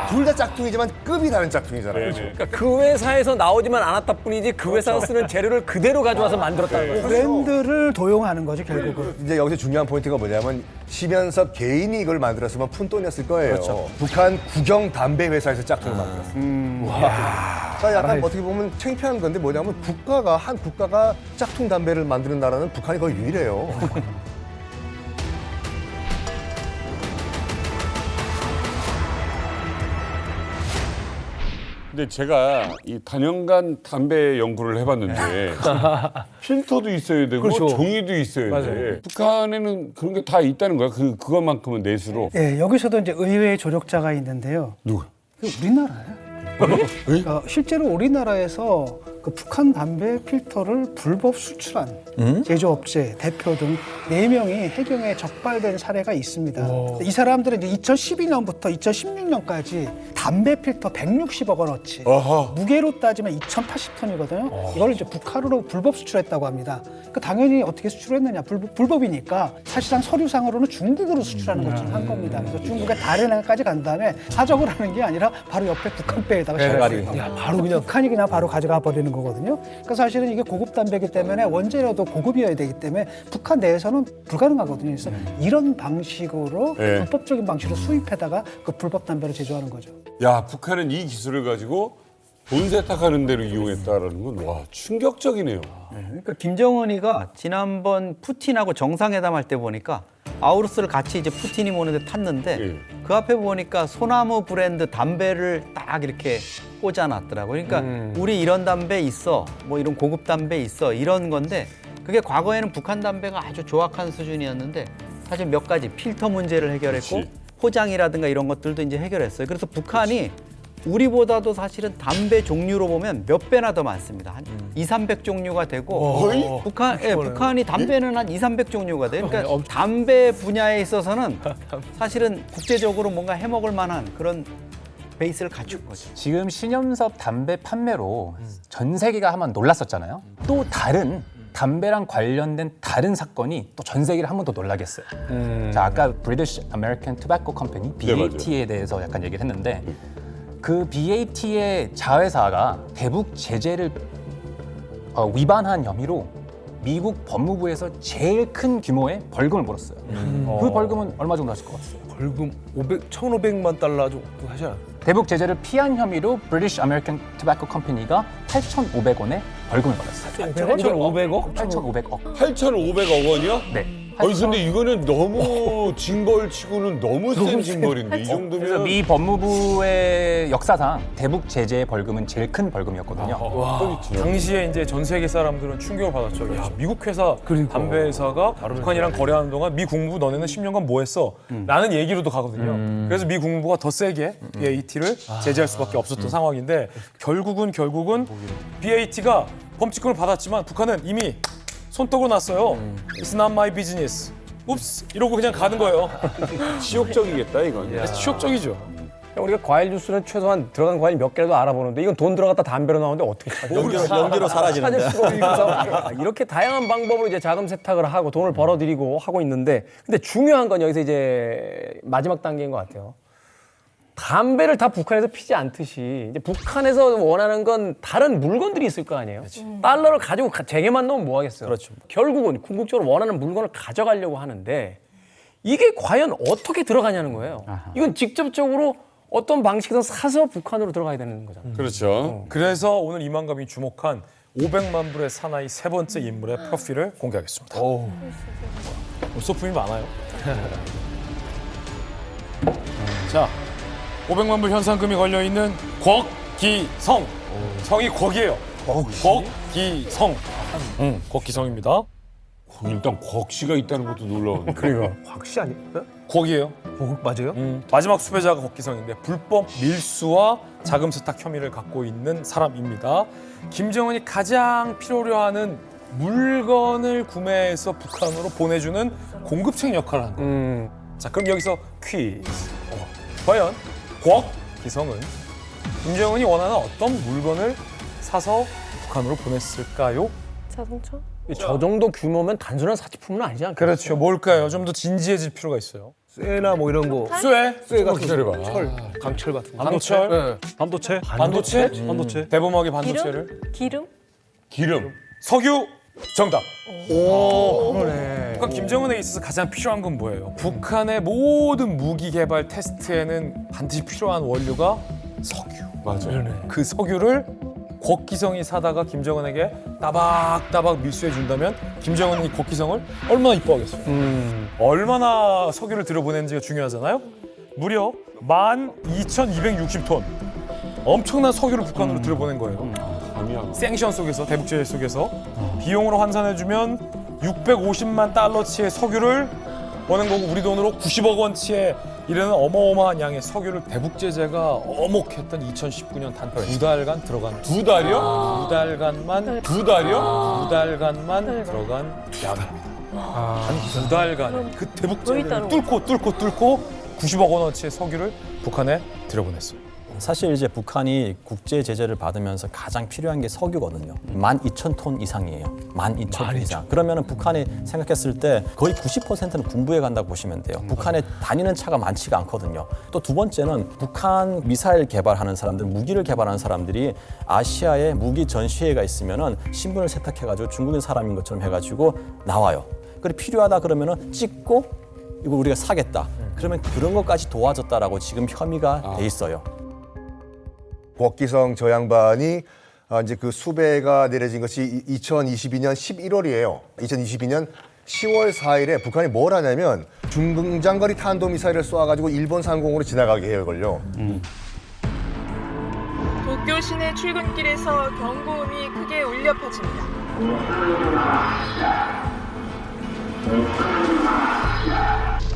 [SPEAKER 8] 둘 다 짝퉁이지만 급이 다른 짝퉁이잖아요.
[SPEAKER 2] 그러니까 그 회사에서 나오지만 않았다 뿐이지 그 회사가 쓰는 재료를 그대로 가져와서 만들었다는 거예요.
[SPEAKER 13] 브랜드를 도용하는 거죠 결국은.
[SPEAKER 8] 이제 여기서 중요한 포인트가 뭐냐면 심연섭 개인이 이걸 만들었으면 푼돈이었을 거예요.
[SPEAKER 3] 그렇죠.
[SPEAKER 8] 북한 국영 담배 회사에서 짝퉁을 만들었어요. 그러니까 약간 어떻게 보면 창피한 건데 뭐냐면 한 국가가 짝퉁 담배를 만드는 나라는 북한이 거의 유일해요.
[SPEAKER 4] 근데 제가 이 단연간 담배 연구를 해봤는데 필터도 있어야 되고
[SPEAKER 5] 그렇죠.
[SPEAKER 4] 종이도 있어야 돼. 북한에는 그런 게 다 있다는 거야. 그것만큼은 내수로.
[SPEAKER 13] 예, 여기서도 이제 의외의 조력자가 있는데요.
[SPEAKER 4] 누구?
[SPEAKER 13] 우리나라예요. 그러니까 실제로 우리나라에서 그 북한 담배 필터를 불법 수출한 제조업체 대표 등 4명이 해경에 적발된 사례가 있습니다. 이 사람들은 이제 2012년부터 2016년까지 담배 필터 160억 원어치, 무게로 따지면 2,080톤이거든요. 이걸 이제 북한으로 불법 수출했다고 합니다. 그러니까 당연히 어떻게 수출했느냐? 불법이니까 사실상 서류상으로는 중국으로 수출하는 것처럼 한 겁니다. 그래서 중국의 다른 나라까지 간 다음에 사적을 하는 게 아니라 바로 옆에 북한 배에다가 실었어요. 바로 그냥 북한이 그냥 바로 가져가 버리는 거거든요. 그러니까 사실은 이게 고급 담배이기 때문에 원재료도 고급이어야 되기 때문에 북한 내에서는 불가능하거든요. 그래서 이런 방식으로 불법적인 방식으로 수입해다가 그 불법 담배를 제조하는 거죠.
[SPEAKER 4] 야, 북한은 이 기술을 가지고 돈 세탁하는 데로 이용했다라는 건 와, 충격적이네요.
[SPEAKER 9] 그러니까 김정은이가 지난번 푸틴하고 정상회담할 때 보니까 아우루스를 같이 이제 푸틴이 모는데 탔는데 그 앞에 보니까 소나무 브랜드 담배를 딱 이렇게 꽂아놨더라고요. 그러니까 우리 이런 담배 있어, 뭐 이런 고급 담배 있어 이런 건데 그게 과거에는 북한 담배가 아주 조악한 수준이었는데 사실 몇 가지 필터 문제를 해결했고
[SPEAKER 4] 그렇지.
[SPEAKER 9] 포장이라든가 이런 것들도 이제 해결했어요. 그래서 북한이 우리보다도 사실은 담배 종류로 보면 몇 배나 더 많습니다. 한 200~300 종류가 되고 북한이 담배는 한 200~300 종류가 돼요. 그러니까 담배 분야에 있어서는 사실은 국제적으로 뭔가 해먹을 만한 그런 베이스를 갖춘 거죠.
[SPEAKER 7] 지금 신염석 담배 판매로 전 세계가 한번 놀랐었잖아요. 또 다른 담배랑 관련된 다른 사건이 또 전 세계를 한 번 더 놀라게 했어요. 자, 아까 British American Tobacco Company, BAT에 대해서 약간 얘기를 했는데 그 BAT의 자회사가 대북 제재를 위반한 혐의로 미국 법무부에서 제일 큰 규모의 벌금을 물었어요. 그 벌금은 얼마 정도 하실 것 같아요?
[SPEAKER 5] 벌금 1,500만 달러 정도 하지 않아요?
[SPEAKER 7] 대북 제재를 피한 혐의로 British American Tobacco Company가 8,500원의 벌금을 받았어요.
[SPEAKER 2] 8,500억?
[SPEAKER 7] 8,500억.
[SPEAKER 4] 8,500억 원이요?
[SPEAKER 7] 네.
[SPEAKER 4] 아니 근데 이거는 너무 징벌치고는 너무 센 징벌인데 이 정도면
[SPEAKER 7] 그래서 미 법무부의 역사상 대북 제재 벌금은 제일 큰 벌금이었거든요.
[SPEAKER 1] 당시에 이제 전 세계 사람들은 충격을 받았죠. 야, 미국 회사 담배 회사가 북한이랑 거래하는 동안 미 국무부 너네는 10년간 뭐 했어? 라는 얘기로도 가거든요. 그래서 미 국무부가 더 세게 BAT를 제재할 수밖에 없었던 상황인데 결국은 BAT가 범칙금을 받았지만 북한은 이미 손떡으로 났어요. It's not my business. 읍스 이러고 그냥 가는 거예요.
[SPEAKER 4] 치욕적이겠다 이건.
[SPEAKER 1] 치욕적이죠.
[SPEAKER 2] 우리가 과일 주스는 최소한 들어간 과일 몇 개라도 알아보는데 이건 돈 들어갔다 담배로 나오는데 어떻게
[SPEAKER 3] 연기로 사라지는데.
[SPEAKER 2] 찾을 수가 없어서 이렇게 다양한 방법으로 이제 자금 세탁을 하고 돈을 벌어들이고 하고 있는데 근데 중요한 건 여기서 이제 마지막 단계인 것 같아요. 담배를 다 북한에서 피지 않듯이 이제 북한에서 원하는 건 다른 물건들이 있을 거 아니에요. 달러를 가지고 재개만 넣으면 뭐 하겠어요.
[SPEAKER 3] 그렇죠.
[SPEAKER 2] 결국은 궁극적으로 원하는 물건을 가져가려고 하는데 이게 과연 어떻게 들어가냐는 거예요. 이건 직접적으로 어떤 방식에서 사서 북한으로 들어가야 되는 거잖아요.
[SPEAKER 4] 그렇죠.
[SPEAKER 1] 그래서 오늘 이만감이 주목한 500만 불의 사나이 세 번째 인물의 프로필을 공개하겠습니다. 소품이 많아요. 자, 500만 불 현상금이 걸려있는 곽기성. 성이 곽이에요. 곽기성. 곽기성입니다.
[SPEAKER 4] 일단 곽씨가 있다는 것도 놀라운데.
[SPEAKER 2] 그러니까.
[SPEAKER 5] 곽씨 아니에요?
[SPEAKER 1] 곽이에요.
[SPEAKER 5] 맞아요?
[SPEAKER 1] 마지막 수배자가 곽기성인데 불법 밀수와 자금 세탁 혐의를 갖고 있는 사람입니다. 김정은이 가장 필요로 하는 물건을 구매해서 북한으로 보내주는 공급책 역할을 하는 거예요. 자, 그럼 여기서 퀴즈. 과연 곽기성은 김정은이 원하는 어떤 물건을 사서 북한으로 보냈을까요?
[SPEAKER 14] 자동차?
[SPEAKER 2] 저 정도 규모면 단순한 사치품은 아니지 않겠어요?
[SPEAKER 1] 그렇죠. 뭘까요? 좀 더 진지해질 필요가 있어요.
[SPEAKER 5] 쇠나 뭐 이런 거.
[SPEAKER 1] 쇠
[SPEAKER 5] 같은
[SPEAKER 4] 기다려봐.
[SPEAKER 5] 철, 강철 같은 거.
[SPEAKER 1] 반도철?
[SPEAKER 12] 반도체?
[SPEAKER 1] 반도체? 대범하게 반도체를?
[SPEAKER 14] 기름?
[SPEAKER 1] 석유 정답.
[SPEAKER 2] 그러네.
[SPEAKER 1] 북한 김정은에 있어서 가장 필요한 건 뭐예요? 북한의 모든 무기 개발 테스트에는 반드시 필요한 원료가 석유.
[SPEAKER 4] 맞아요.
[SPEAKER 1] 그 석유를 곽기성이 사다가 김정은에게 따박따박 밀수해 준다면 김정은이 곽기성을 얼마나 이뻐하겠어요. 얼마나 석유를 들여보냈는지가 중요하잖아요. 무려 12,260톤. 엄청난 석유를 북한으로 들여보낸 거예요. 생션 속에서, 대북 제재 속에서 비용으로 환산해주면 650만 달러치의 석유를 보낸 거고 우리 돈으로 90억 원치에 이르는 어마어마한 양의 석유를 대북 제재가 어목했던 2019년 단 2달간 들어간.
[SPEAKER 4] 2달이요?
[SPEAKER 1] 2달간만 2달간만 들어간 양입니다. 단 2달간 그 대북 제재를 뚫고 90억 원어치의 석유를 북한에 들여보냈어요.
[SPEAKER 3] 사실 이제 북한이 국제 제재를 받으면서 가장 필요한 게 석유거든요. 12,000톤 이상이에요. 12,000톤 이상. 그러면은 북한이 생각했을 때 거의 90%는 군부에 간다고 보시면 돼요. 북한에 다니는 차가 많지가 않거든요. 또 두 번째는 북한 미사일 개발하는 사람들, 무기를 개발하는 사람들이 아시아에 무기 전시회가 있으면은 신분을 세탁해가지고 중국인 사람인 것처럼 해가지고 나와요. 그래 필요하다 그러면은 찍고 이거 우리가 사겠다. 그러면 그런 것까지 도와줬다라고 지금 혐의가 돼 있어요.
[SPEAKER 8] 곽기성 저 양반이 이제 그 수배가 내려진 것이 2022년 11월이에요. 2022년 10월 4일에 북한이 뭘 하냐면 중장거리 탄도미사일을 쏘아가지고 일본 상공으로 지나가게 해요, 이걸요.
[SPEAKER 16] 도쿄 시내 출근길에서 경고음이 크게 울려 퍼집니다.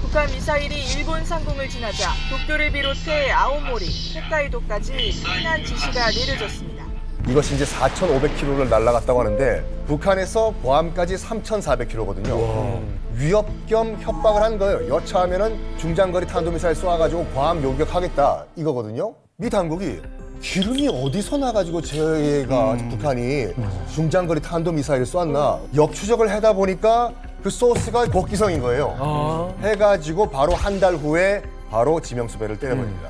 [SPEAKER 16] 북한 미사일이 일본 상공을 지나자 도쿄를 비롯해 아오모리, 홋카이도까지 피난 지시가 내려졌습니다.
[SPEAKER 8] 이것이 이제 4,500km를 날아갔다고 하는데 북한에서 괌까지 3,400km거든요. 위협 겸 협박을 한 거예요. 여차하면은 중장거리 탄도미사일 쏘아가지고 괌 요격하겠다 이거거든요. 미 당국이 기름이 어디서 나가지고 저희가 북한이 중장거리 탄도미사일을 쐈나 역추적을 하다 보니까 그 소스가 곡기성인 거예요. 해가지고 바로 한 달 후에 바로 지명수배를 때려버립니다.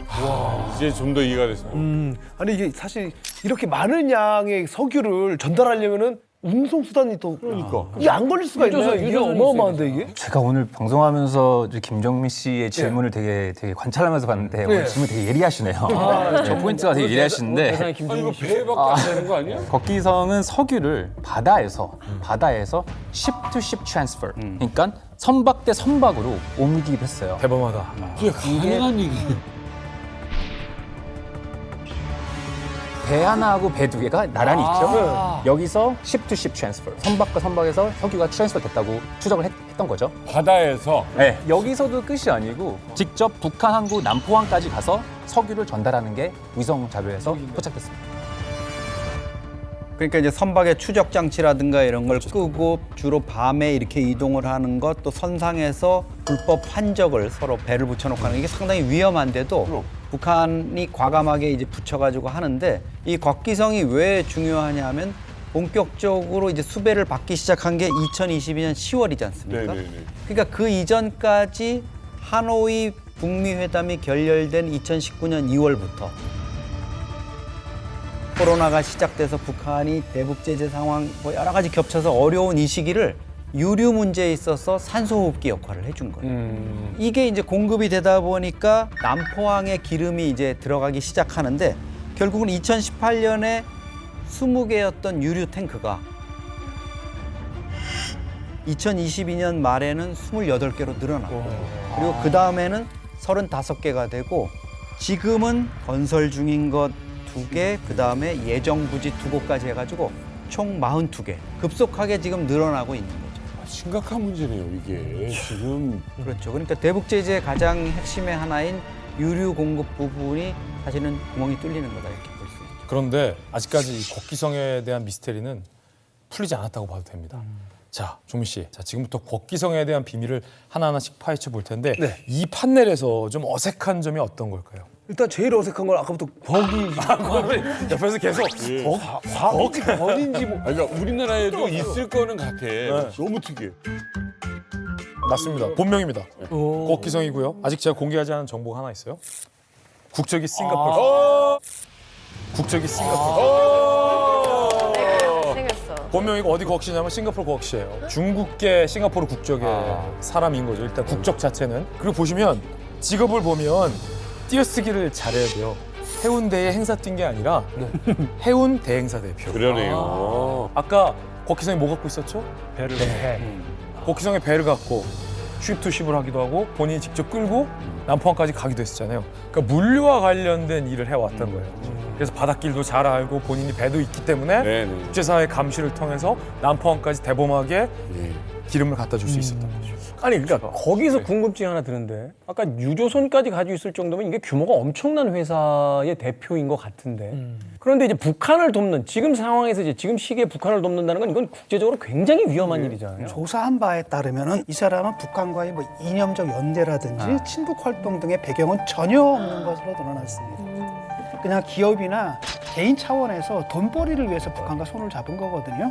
[SPEAKER 4] 이제 좀 더 이해가 됐습니다.
[SPEAKER 5] 아니 이게 사실 이렇게 많은 양의 석유를 전달하려면은 운송 수단이 또 그러니까 이게 안 걸릴 수가 있나요? 이게 어마어마한데 이게?
[SPEAKER 7] 제가 오늘 방송하면서 김정민 씨의 질문을 되게 관찰하면서 봤는데 오늘 질문 되게 예리하시네요. 네, 포인트가 되게 예리하시는데
[SPEAKER 4] 아니 이거 배밖에 안 되는 거 아니야?
[SPEAKER 7] 곽기성은 석유를 바다에서 ship to ship transfer, 그러니까 선박 대 선박으로 옮기기도 했어요.
[SPEAKER 1] 대범하다.
[SPEAKER 4] 그게 가능한 얘기.
[SPEAKER 7] 배 하나하고 배 두 개가 나란히 있죠. 여기서 ship to ship transfer, 선박과 선박에서 석유가 트랜스퍼 됐다고 추적을 했던 거죠.
[SPEAKER 4] 바다에서?
[SPEAKER 7] 네. 여기서도 끝이 아니고 직접 북한 항구 남포항까지 가서 석유를 전달하는 게 위성 자료에서 포착됐습니다.
[SPEAKER 9] 그러니까 이제 선박의 추적 장치라든가 이런 걸 끄고 주로 밤에 이렇게 이동을 하는 것, 또 선상에서 불법 환적을 서로 배를 붙여놓고 하는 게 상당히 위험한데도 북한이 과감하게 이제 붙여가지고 하는데, 이 곽기성이 왜 중요하냐면 본격적으로 이제 수배를 받기 시작한 게 2022년 10월이지 않습니까?
[SPEAKER 4] 네네네.
[SPEAKER 9] 그러니까 그 이전까지 하노이 북미 회담이 결렬된 2019년 2월부터 코로나가 시작돼서 북한이 대북 제재 상황 뭐 여러 가지 겹쳐서 어려운 이 시기를 유류 문제에 있어서 산소호흡기 역할을 해준 거예요. 이게 이제 공급이 되다 보니까 남포항에 기름이 이제 들어가기 시작하는데, 결국은 2018년에 20개였던 유류 탱크가 2022년 말에는 28개로 늘어났고, 그리고 그 다음에는 35개가 되고, 지금은 건설 중인 것 2개, 그 다음에 예정 부지 2곳까지 해가지고 총 42개 급속하게 지금 늘어나고 있는 거죠.
[SPEAKER 4] 심각한 문제네요, 이게. 지금.
[SPEAKER 9] 그렇죠. 그러니까 대북 제재의 가장 핵심의 하나인 유류 공급 부분이 사실은 구멍이 뚫리는 거다, 이렇게 볼 수 있죠.
[SPEAKER 1] 그런데 아직까지 이 곽기성에 대한 미스테리는 풀리지 않았다고 봐도 됩니다. 자, 종민 씨. 자, 지금부터 곽기성에 대한 비밀을 하나하나씩 파헤쳐 볼 텐데 이 판넬에서 좀 어색한 점이 어떤 걸까요?
[SPEAKER 5] 일단 제일 어색한 건 아까부터 벅이
[SPEAKER 1] 옆에서 계속
[SPEAKER 5] 벅인지 뭐.
[SPEAKER 4] 그러니까 우리나라에도 있을 거는 같아. 너무 특이해.
[SPEAKER 1] 맞습니다. 본명입니다. 곽기성이고요. 아직 제가 공개하지 않은 정보가 하나 있어요. 국적이 싱가포르. 국적이 싱가포르.
[SPEAKER 14] 생겼어.
[SPEAKER 1] 본명이고 어디 곽씨냐면 싱가포르 곽씨예요. 중국계 싱가포르 국적의 사람인 거죠. 일단 국적 자체는. 그리고 보시면 직업을 보면 띄어쓰기를 잘해야 돼요. 해운대에 행사 뛴 게 아니라 해운 대행사 대표.
[SPEAKER 4] 그러네요.
[SPEAKER 1] 아까 곽기성이 뭐 갖고 있었죠?
[SPEAKER 12] 배를.
[SPEAKER 1] 배. 곽기성의 배를 갖고 쉽투쉽을 하기도 하고 본인이 직접 끌고 남포항까지 가기도 했었잖아요. 그러니까 물류와 관련된 일을 해왔던 거예요. 그래서 바닷길도 잘 알고 본인이 배도 있기 때문에 국제사회 감시를 통해서 남포항까지 대범하게 기름을 갖다 줄 수 있었던 거죠.
[SPEAKER 2] 아니 그러니까 거기서 궁금증이 하나 드는데, 아까 유조선까지 가지고 있을 정도면 이게 규모가 엄청난 회사의 대표인 것 같은데, 그런데 이제 북한을 돕는 지금 상황에서 이제 지금 시기에 북한을 돕는다는 건 이건 국제적으로 굉장히 위험한 일이잖아요.
[SPEAKER 13] 조사한 바에 따르면은 이 사람은 북한과의 뭐 이념적 연대라든지 친북 활동 등의 배경은 전혀 없는 것으로 드러났습니다. 그냥 기업이나 개인 차원에서 돈벌이를 위해서 북한과 손을 잡은 거거든요.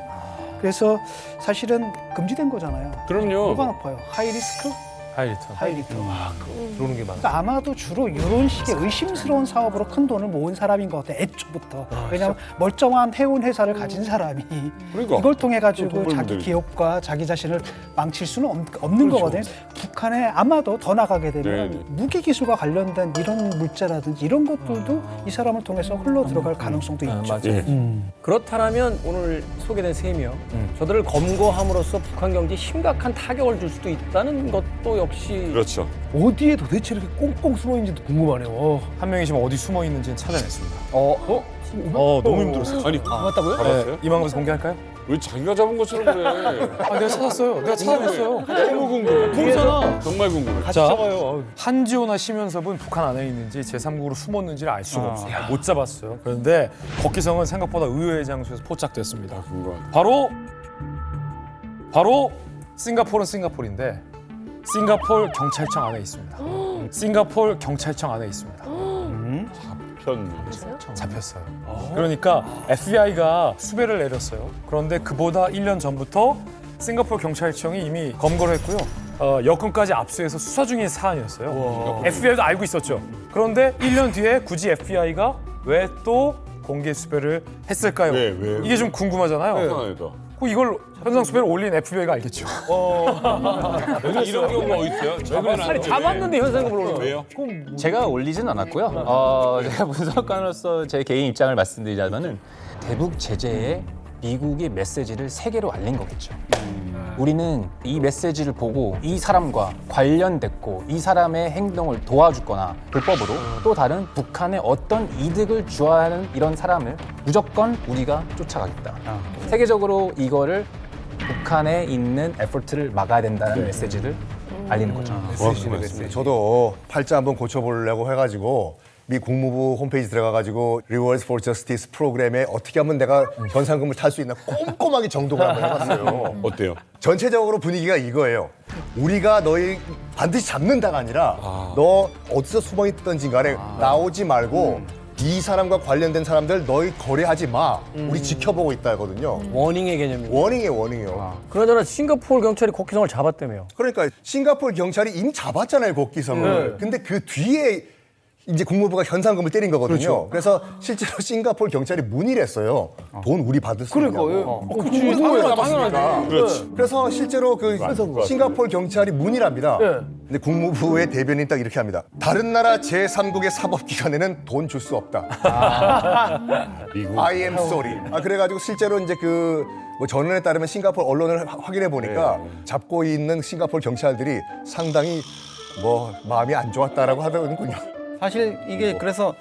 [SPEAKER 13] 그래서 사실은 금지된 거잖아요.
[SPEAKER 4] 그럼요.
[SPEAKER 13] 뭐가 높아요? 하이리스크?
[SPEAKER 1] 하이리턴.
[SPEAKER 2] 들어오는 게 많아.
[SPEAKER 13] 그러니까 아마도 주로 이런 식의 의심스러운 사업으로 큰 돈을 모은 사람인 것 같아요. 애초부터. 왜냐하면 멀쩡한 해운 회사를 가진 사람이
[SPEAKER 4] 그러니까.
[SPEAKER 13] 이걸 통해 가지고
[SPEAKER 4] 돈
[SPEAKER 13] 자기
[SPEAKER 4] 벌면
[SPEAKER 13] 기업과 자기 자신을 망칠 수는 없는 거거든요. 북한에 아마도 더 나가게 되면 무기 기술과 관련된 이런 물자라든지 이런 것들도 이 사람을 통해서 흘러 들어갈 가능성도 있죠.
[SPEAKER 1] 맞아요.
[SPEAKER 2] 그렇다면 오늘 소개된 3명 저들을 검거함으로써 북한 경제에 심각한 타격을 줄 수도 있다는 것도 역시
[SPEAKER 4] 그렇죠.
[SPEAKER 5] 어디에 도대체 이렇게 꽁꽁 숨어 있는지도 궁금하네요.
[SPEAKER 1] 한 명이 지금 어디 숨어 있는지는 찾아냈습니다. 너무 힘들었어요.
[SPEAKER 4] 아니
[SPEAKER 2] 맞다고요?
[SPEAKER 4] 잡았어요?
[SPEAKER 1] 이 방송에서 공개할까요?
[SPEAKER 4] 왜 자기가 잡은 것처럼 그래?
[SPEAKER 1] 내가 찾았어요. 내가 찾아냈어요.
[SPEAKER 4] 너무 궁금해.
[SPEAKER 1] 궁금하잖아.
[SPEAKER 4] 정말 궁금해.
[SPEAKER 1] 자, 한지호나 심연섭은 북한 안에 있는지 제3국으로 숨었는지를 알 수가 없어요. 못 잡았어요. 그런데 곽기성은 생각보다 의외의 장소에서 포착됐습니다. 바로 싱가포르는 싱가포르인데 싱가포르 경찰청 안에 있습니다. 싱가포르 경찰청 안에 있습니다. 잡혔어요. 그러니까 FBI가 수배를 내렸어요. 그런데 그보다 1년 전부터 싱가포르 경찰청이 이미 검거를 했고요. 여권까지 압수해서 수사 중인 사안이었어요. FBI도 알고 있었죠. 그런데 1년 뒤에 굳이 FBI가 왜 또 공개 수배를 했을까요? 이게 좀 궁금하잖아요. 이걸 현상 수배를 올린 FBI가 알겠죠.
[SPEAKER 4] 이런 경우가 어디 있어요?
[SPEAKER 2] 아니 잡았는데 현상금을 올려.
[SPEAKER 4] 왜요?
[SPEAKER 7] 제가 올리진 않았고요. 제가 분석관으로서 제 개인 입장을 말씀드리자면은 대북 제재에 미국이 메시지를 세계로 알린 거겠죠. 우리는 이 메시지를 보고 이 사람과 관련됐고 이 사람의 행동을 도와주거나 불법으로 또 다른 북한에 어떤 이득을 주어하는 이런 사람을 무조건 우리가 쫓아가겠다. 세계적으로 이거를 북한에 있는 에포트를 막아야 된다는 메시지를 알리는 거죠.
[SPEAKER 8] 저도 팔자 한번 고쳐보려고 해가지고 미 국무부 홈페이지 들어가가지고 Rewards for Justice 프로그램에 어떻게 하면 내가 현상금을 탈 수 있나 꼼꼼하게 정독을 한번 해봤어요.
[SPEAKER 4] 어때요?
[SPEAKER 8] 전체적으로 분위기가 이거예요. 우리가 너희 반드시 잡는다가 아니라 너 어디서 숨어있던지 간에 나오지 말고 이 사람과 관련된 사람들 너희 거래하지 마. 우리 지켜보고 있다거든요.
[SPEAKER 2] 워닝의 개념이에요.
[SPEAKER 8] 워닝이에요.
[SPEAKER 2] 그나저나 싱가포르 경찰이 곽기성을 잡았다며요.
[SPEAKER 8] 그러니까 싱가포르 경찰이 이미 잡았잖아요, 곽기성을. 근데 그 뒤에 이제 국무부가 현상금을 때린 거거든요. 그래서 실제로 싱가포르 경찰이 문의를 했어요. 돈 우리 받을 수 있냐고.
[SPEAKER 2] 그치, 당연하지.
[SPEAKER 4] 그렇지.
[SPEAKER 8] 그래서 실제로 그 싱가포르 경찰이 문의를 합니다. 근데 국무부의 대변인 딱 이렇게 합니다. 다른 나라 제3국의 사법기관에는 돈 줄 수 없다.
[SPEAKER 4] 미국.
[SPEAKER 8] I am sorry. 그래가지고 실제로 이제 그 뭐 전원에 따르면 싱가포르 언론을 확인해 보니까 잡고 있는 싱가포르 경찰들이 상당히 뭐 마음이 안 좋았다라고 하더군요.
[SPEAKER 9] 사실 이게 그래서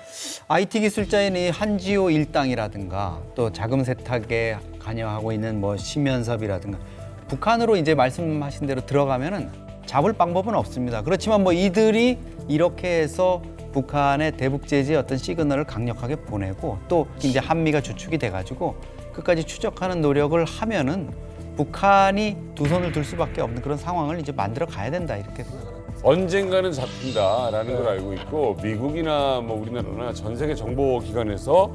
[SPEAKER 9] IT 기술자인 이 한지호 일당이라든가 또 자금 세탁에 관여하고 있는 뭐 심연섭이라든가 북한으로 이제 말씀하신 대로 들어가면은 잡을 방법은 없습니다. 그렇지만 뭐 이들이 이렇게 해서 북한의 대북 제재의 어떤 시그널을 강력하게 보내고 또 이제 한미가 주축이 돼가지고 끝까지 추적하는 노력을 하면은 북한이 두 손을 들 수밖에 없는 그런 상황을 이제 만들어 가야 된다 이렇게 생각합니다.
[SPEAKER 4] 언젠가는 잡힌다라는 걸 알고 있고 미국이나 뭐 우리나라나 전 세계 정보기관에서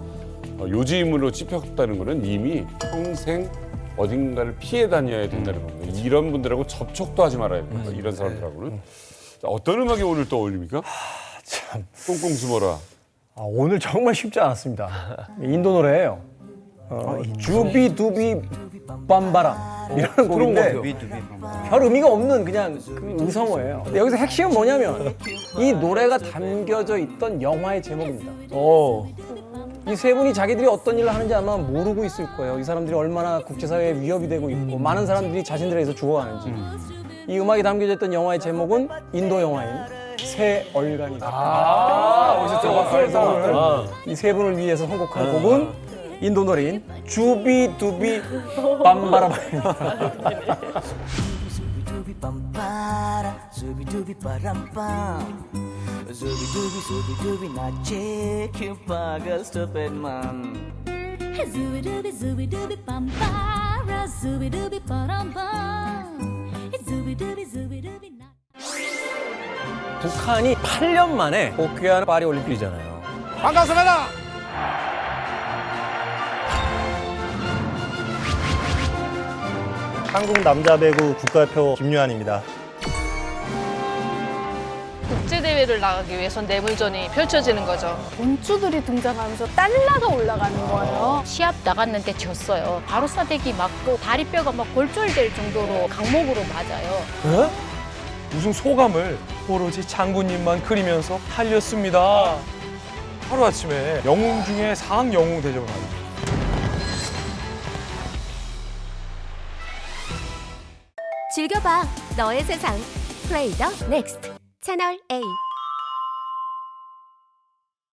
[SPEAKER 4] 요지임으로 찝혔다는 거는 이미 평생 어딘가를 피해 다녀야 된다는 겁니다. 이런 분들하고 접촉도 하지 말아야 됩니다. 이런 사람들하고는. 자, 어떤 음악이 오늘 또 어울립니까?
[SPEAKER 2] 참.
[SPEAKER 4] 꽁꽁 숨어라.
[SPEAKER 2] 오늘 정말 쉽지 않았습니다. 인도 노래예요. 주비두비 빰바람 이라는 곡인데 별 의미가 없는 그냥 그 의성어예요. 근데 여기서 핵심은 뭐냐면 이 노래가 담겨져 있던 영화의 제목입니다. 이 세 분이 자기들이 어떤 일을 하는지 아마 모르고 있을 거예요. 이 사람들이 얼마나 국제사회에 위협이 되고 있고 많은 사람들이 자신들에게서 죽어가는지. 이 음악이 담겨져 있던 영화의 제목은 인도 영화인 새 얼간이다.
[SPEAKER 1] 어디서 들어봤어요?
[SPEAKER 2] 이 세 분을 위해서 선곡한 곡은 인도 노래인 주비두비 빰바라바입니다. 북한이 8년 만에 복귀하는 파리 올림픽이잖아요.
[SPEAKER 5] 반갑습니다.
[SPEAKER 17] 한국 남자 배구 국가대표 김유한입니다.
[SPEAKER 18] 국제대회를 나가기 위해선 뇌물전이 펼쳐지는 거죠.
[SPEAKER 19] 돈주들이 등장하면서 달러가 올라가는 거예요. 시합 나갔는데 졌어요. 바로 싸대기 맞고 다리뼈가 막 골절될 정도로 강목으로 맞아요.
[SPEAKER 1] 무슨 소감을 오로지 장군님만 그리면서 달렸습니다. 하루아침에 영웅 중에 상ang 영웅 대접을 받았죠.
[SPEAKER 20] 즐겨봐 너의 세상 플레이 더 넥스트 채널 A.